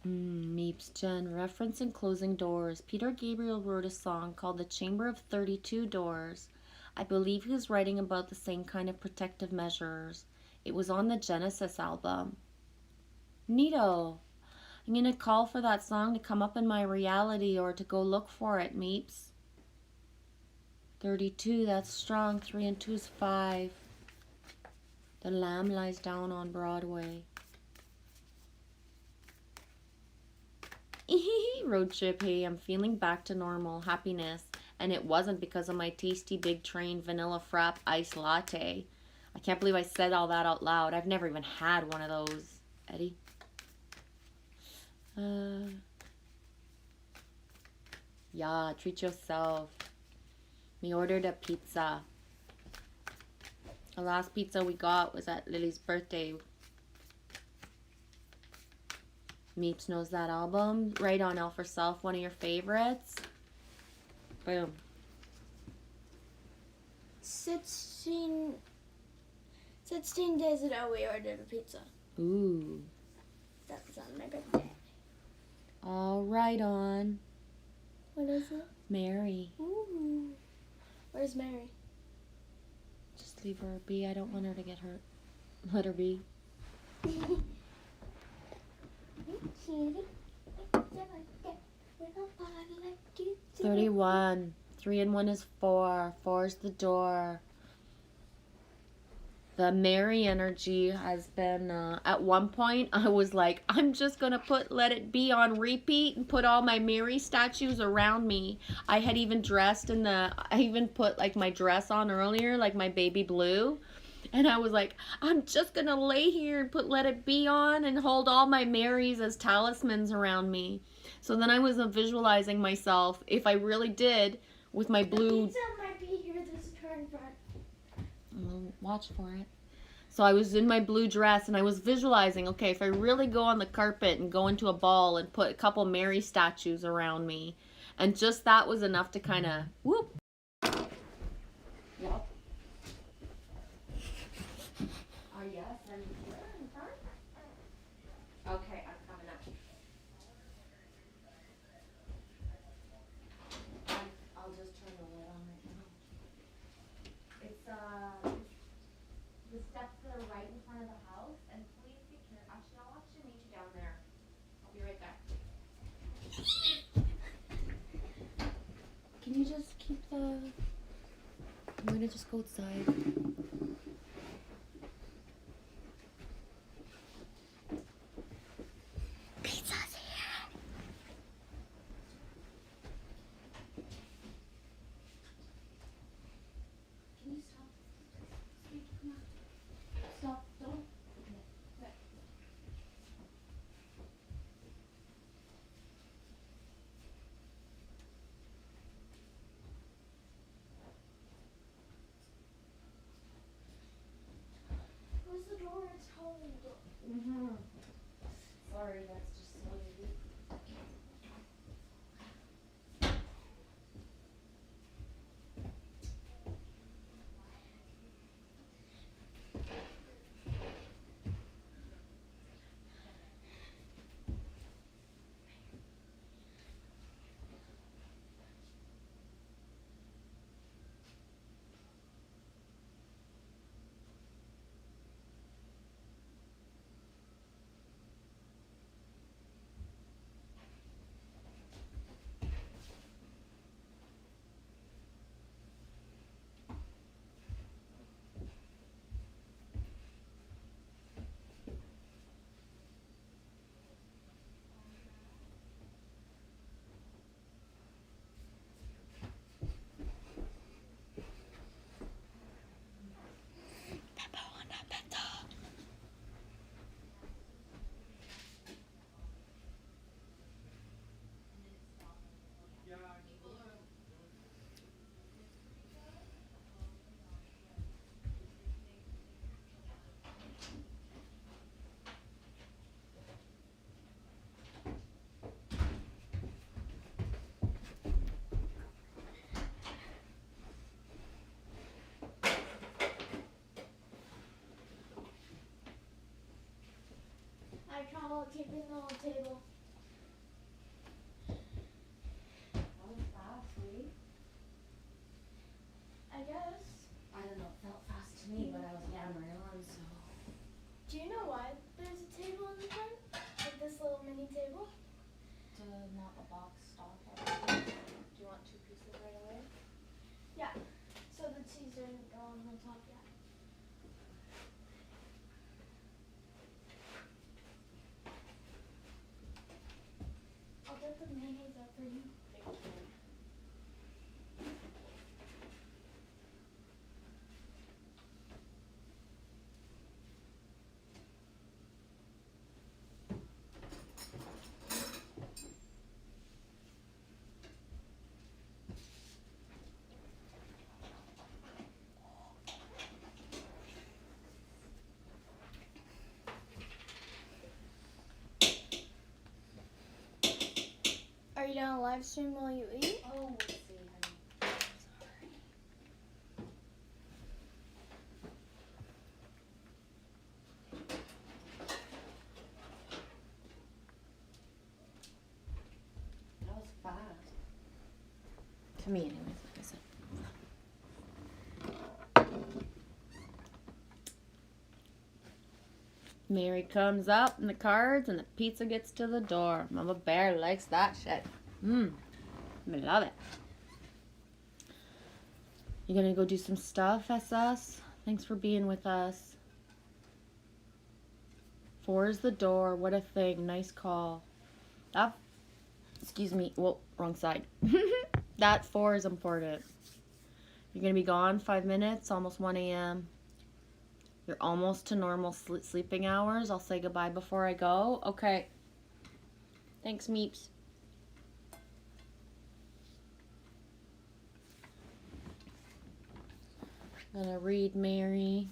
Meeps Jen, referencing Closing Doors. Peter Gabriel wrote a song called The Chamber of 32 Doors. I believe he was writing about the same kind of protective measures. It was on the Genesis album. Neato. I'm going to call for that song to come up in my reality, or to go look for it, Meeps. 32, that's strong. 3 and 2 is 5. The Lamb Lies Down on Broadway. Road trip, hey, I'm feeling back to normal, happiness, and it wasn't because of my tasty Big Train vanilla frap iced latte. I can't believe I said all that out loud. I've never even had one of those. Eddie? Yeah, treat yourself. We ordered a pizza. The last pizza we got was at Lily's birthday. Meeps knows that album. Right on, L for Self, one of your favorites. Boom.
16 days ago we ordered a pizza.
Ooh.
That was on my birthday.
All right on.
What is it?
Mary.
Ooh. Where's Mary?
Just leave her be. I don't want her to get hurt. Let her be. 31. 3 and 1 is 4. 4 is the door. The Mary energy has been, at one point, I was like, I'm just going to put Let It Be on repeat and put all my Mary statues around me. I had even I even put, like, my dress on earlier, like my baby blue. And I was like, I'm just going to lay here and put Let It Be on and hold all my Marys as talismans around me. So then I was visualizing myself, if I really did, with my blue...
The pizza might be here this turn front.
Watch for it. So I was in my blue dress and I was visualizing, okay, if I really go on the carpet and go into a ball and put a couple Mary statues around me, and just that was enough to kind of, whoop. Yep. Yes, and where in front? Okay, I'm coming up. I'll just turn the lid on right now. It's the steps that are right in front of the house, and please be careful. Actually, I'll actually meet you down there. I'll be right back. Can you just keep I'm gonna just go outside. Pizza's here. Can you stop? Sweet, come on. Stop, don't. Okay, quick.
Close the door, it's cold.
Sorry, that's just so easy.
Oh, keeping the whole table.
That was fast, right?
I guess.
I don't know, it felt fast to me, but I was yammering on, so.
Do you know why there's a table in the front? Like this little mini table?
To not a box stop everything. Do you want 2 pieces right away?
Yeah. So the cheese doesn't go on the top yet. I'll get the mayonnaise up for you.
Thank you.
Are you gonna live stream while you eat?
Oh, we'll see, honey. That was fast. To me, anyways, like I said. Mary comes up in the cards and the pizza gets to the door. Mama Bear likes that shit. I love it. You gonna go do some stuff, SS? Thanks for being with us. 4 is the door. What a thing. Nice call. That, excuse me. Whoa, wrong side. That 4 is important. You're gonna be gone 5 minutes, almost 1 a.m. You're almost to normal sleeping hours. I'll say goodbye before I go. Okay. Thanks, Meeps. I'm gonna read Mary.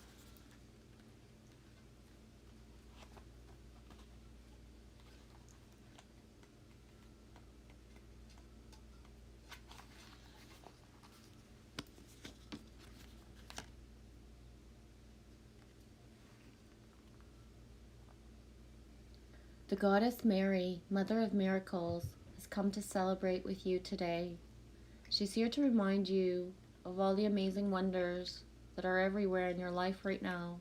The goddess Mary, Mother of Miracles, has come to celebrate with you today. She's here to remind you of all the amazing wonders that are everywhere in your life right now.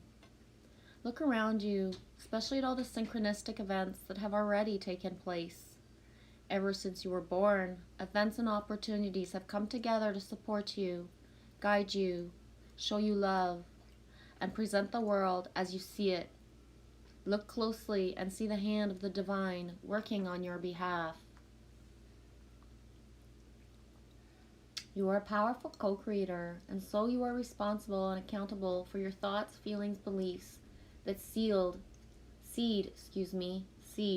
Look around you, especially at all the synchronistic events that have already taken place. Ever since you were born, events and opportunities have come together to support you, guide you, show you love, and present the world as you see it. Look closely and see the hand of the divine working on your behalf. You are a powerful co-creator, and so you are responsible and accountable for your thoughts, feelings, beliefs that seed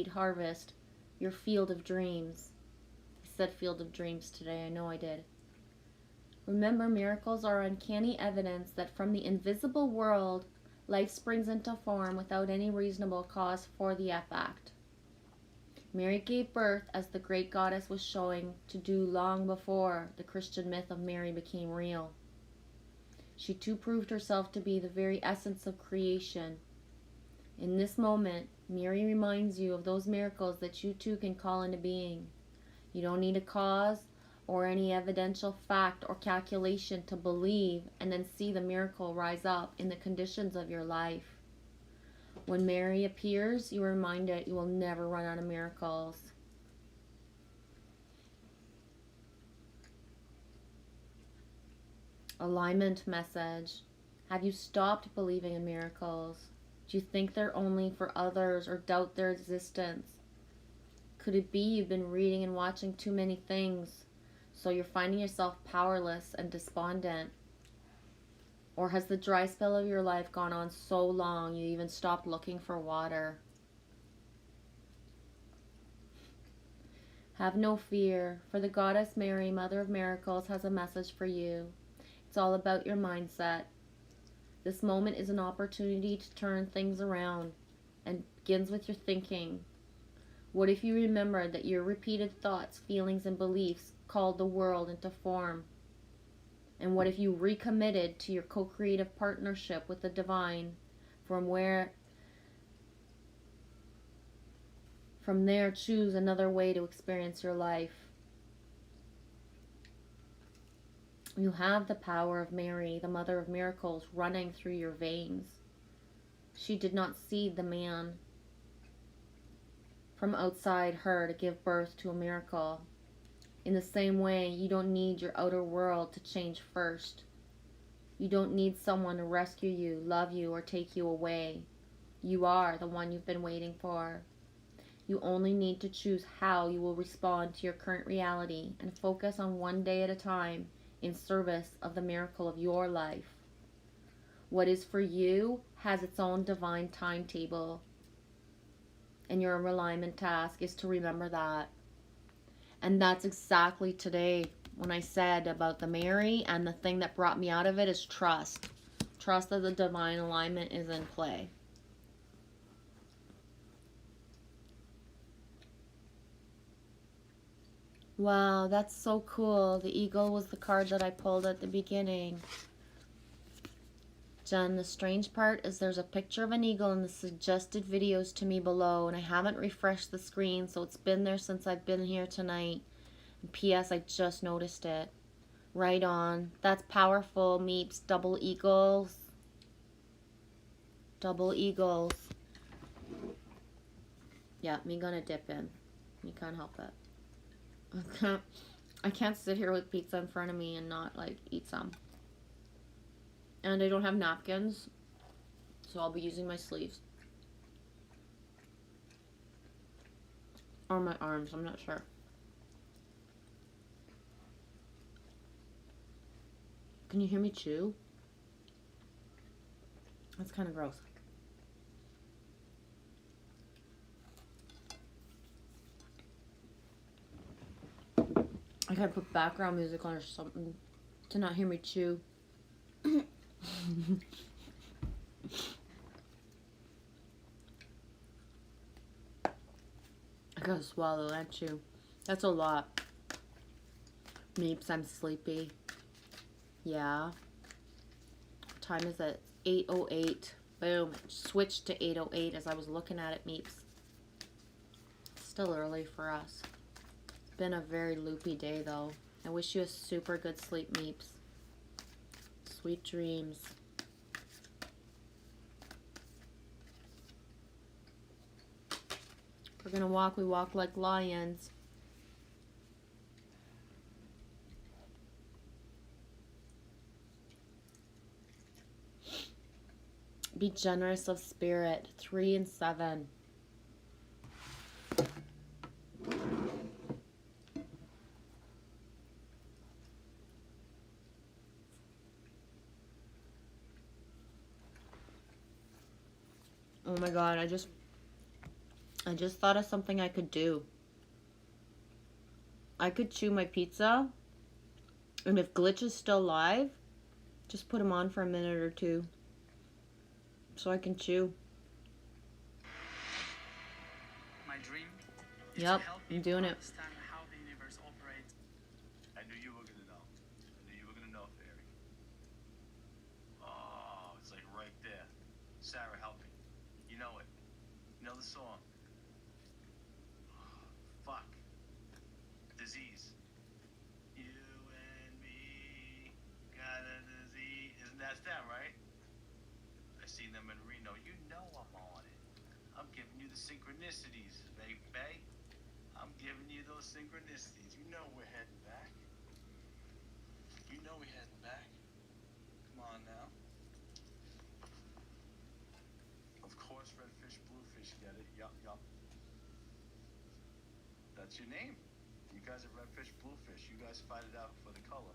harvest your field of dreams. I said field of dreams today, I know I did. Remember, miracles are uncanny evidence that from the invisible world, life springs into form without any reasonable cause for the effect. Mary gave birth, as the great goddess was showing to do long before the Christian myth of Mary became real. She too proved herself to be the very essence of creation. In this moment, Mary reminds you of those miracles that you too can call into being. You don't need a cause or any evidential fact or calculation to believe and then see the miracle rise up in the conditions of your life. When Mary appears, you are reminded you will never run out of miracles. Alignment message. Have you stopped believing in miracles? Do you think they're only for others or doubt their existence? Could it be you've been reading and watching too many things, so you're finding yourself powerless and despondent? Or has the dry spell of your life gone on so long you even stopped looking for water? Have no fear, for the goddess Mary, Mother of Miracles, has a message for you. It's all about your mindset. This moment is an opportunity to turn things around and begins with your thinking. What if you remembered that your repeated thoughts, feelings, and beliefs called the world into form? And what if you recommitted to your co-creative partnership with the divine, from where From there, choose another way to experience your life. You have the power of Mary, the Mother of Miracles, running through your veins. She did not seed the man from outside her to give birth to a miracle. In the same way, you don't need your outer world to change first. You don't need someone to rescue you, love you, or take you away. You are the one you've been waiting for. You only need to choose how you will respond to your current reality and focus on one day at a time in service of the miracle of your life. What is for you has its own divine timetable, and your alignment task is to remember that. And that's exactly today when I said about the Mary, and the thing that brought me out of it is trust. Trust that the divine alignment is in play. Wow, that's so cool. The eagle was the card that I pulled at the beginning. Jen, the strange part is there's a picture of an eagle in the suggested videos to me below, and I haven't refreshed the screen, so it's been there since I've been here tonight. And P.S. I just noticed it. Right on. That's powerful, Meeps. Double eagles. Double eagles. Yeah, me gonna dip in. You can't help it. I can't sit here with pizza in front of me and not, like, eat some. And I don't have napkins, so I'll be using my sleeves. Or my arms, I'm not sure. Can you hear me chew? That's kind of gross. I gotta put background music on or something to not hear me chew. I gotta swallow and chew. That's a lot. Meeps, I'm sleepy. Yeah. What time is it? 8:08. Boom. It switched to 8:08 as I was looking at it, Meeps. It's still early for us. It's been a very loopy day, though. I wish you a super good sleep, Meeps. Sweet dreams. If we're gonna walk, we walk like lions. Be generous of spirit. 3 and 7. Oh my god, I just thought of something I could do. I could chew my pizza, and if Glitch is still live, just put him on for a minute or two so I can chew.
My dream
Yep, I'm doing it.
understand how the universe operates. I knew you were gonna know. I knew you were gonna know, Fairy. Oh, it's like right there. Sarah, help me. You know it. You know the song. Fuck. Disease. You and me got a disease. Isn't that them, right? I seen them in Reno. You know I'm on it. I'm giving you the synchronicities, babe. I'm giving you those synchronicities. You know we're heading back. You know we're heading back. Come on now. Of course, redfish, bluefish, get it? Yup. That's your name. You guys are redfish, bluefish. You guys fight it out for the color.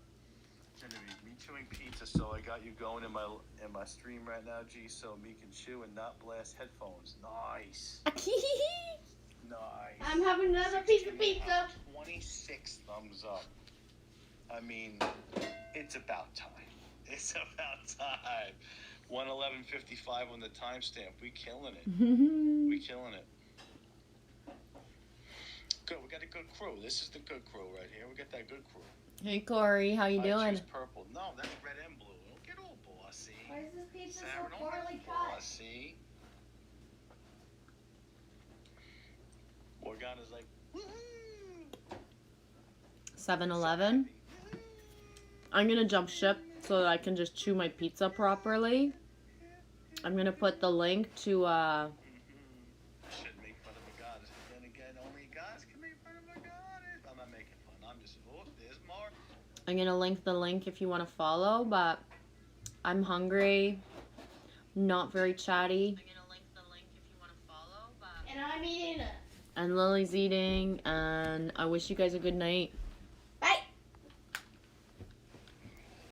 Genevieve, me chewing pizza, so I got you going in my stream right now, G, so me can chew and not blast headphones. Nice. Nice.
I'm having another piece of pizza.
26 thumbs up. I mean, it's about time. It's about time. 1:11:55 on the timestamp. We killing it. We killing it. Good. We got a good crew. This is the good crew right here. We got that good crew.
Hey Corey, how you
I
doing?
choose purple. No, that's red and blue. Don't get all bossy.
Why is this pizza
Sarah,
so
don't
poorly
get
cut?
bossy. Morgana's like, woohoo!
7-Eleven. I'm gonna jump ship so that I can just chew my pizza properly. I'm gonna put the link to
Shouldn't make fun of a goddess, but then again, only gods can make fun of a goddess. I'm not making fun. I'm just, oh, there's more.
I'm gonna link the link if you want to follow, but I'm hungry, not very chatty. I'm gonna link the link if you want to follow, but
And I'm eating it.
and Lily's eating, and I wish you guys a good night.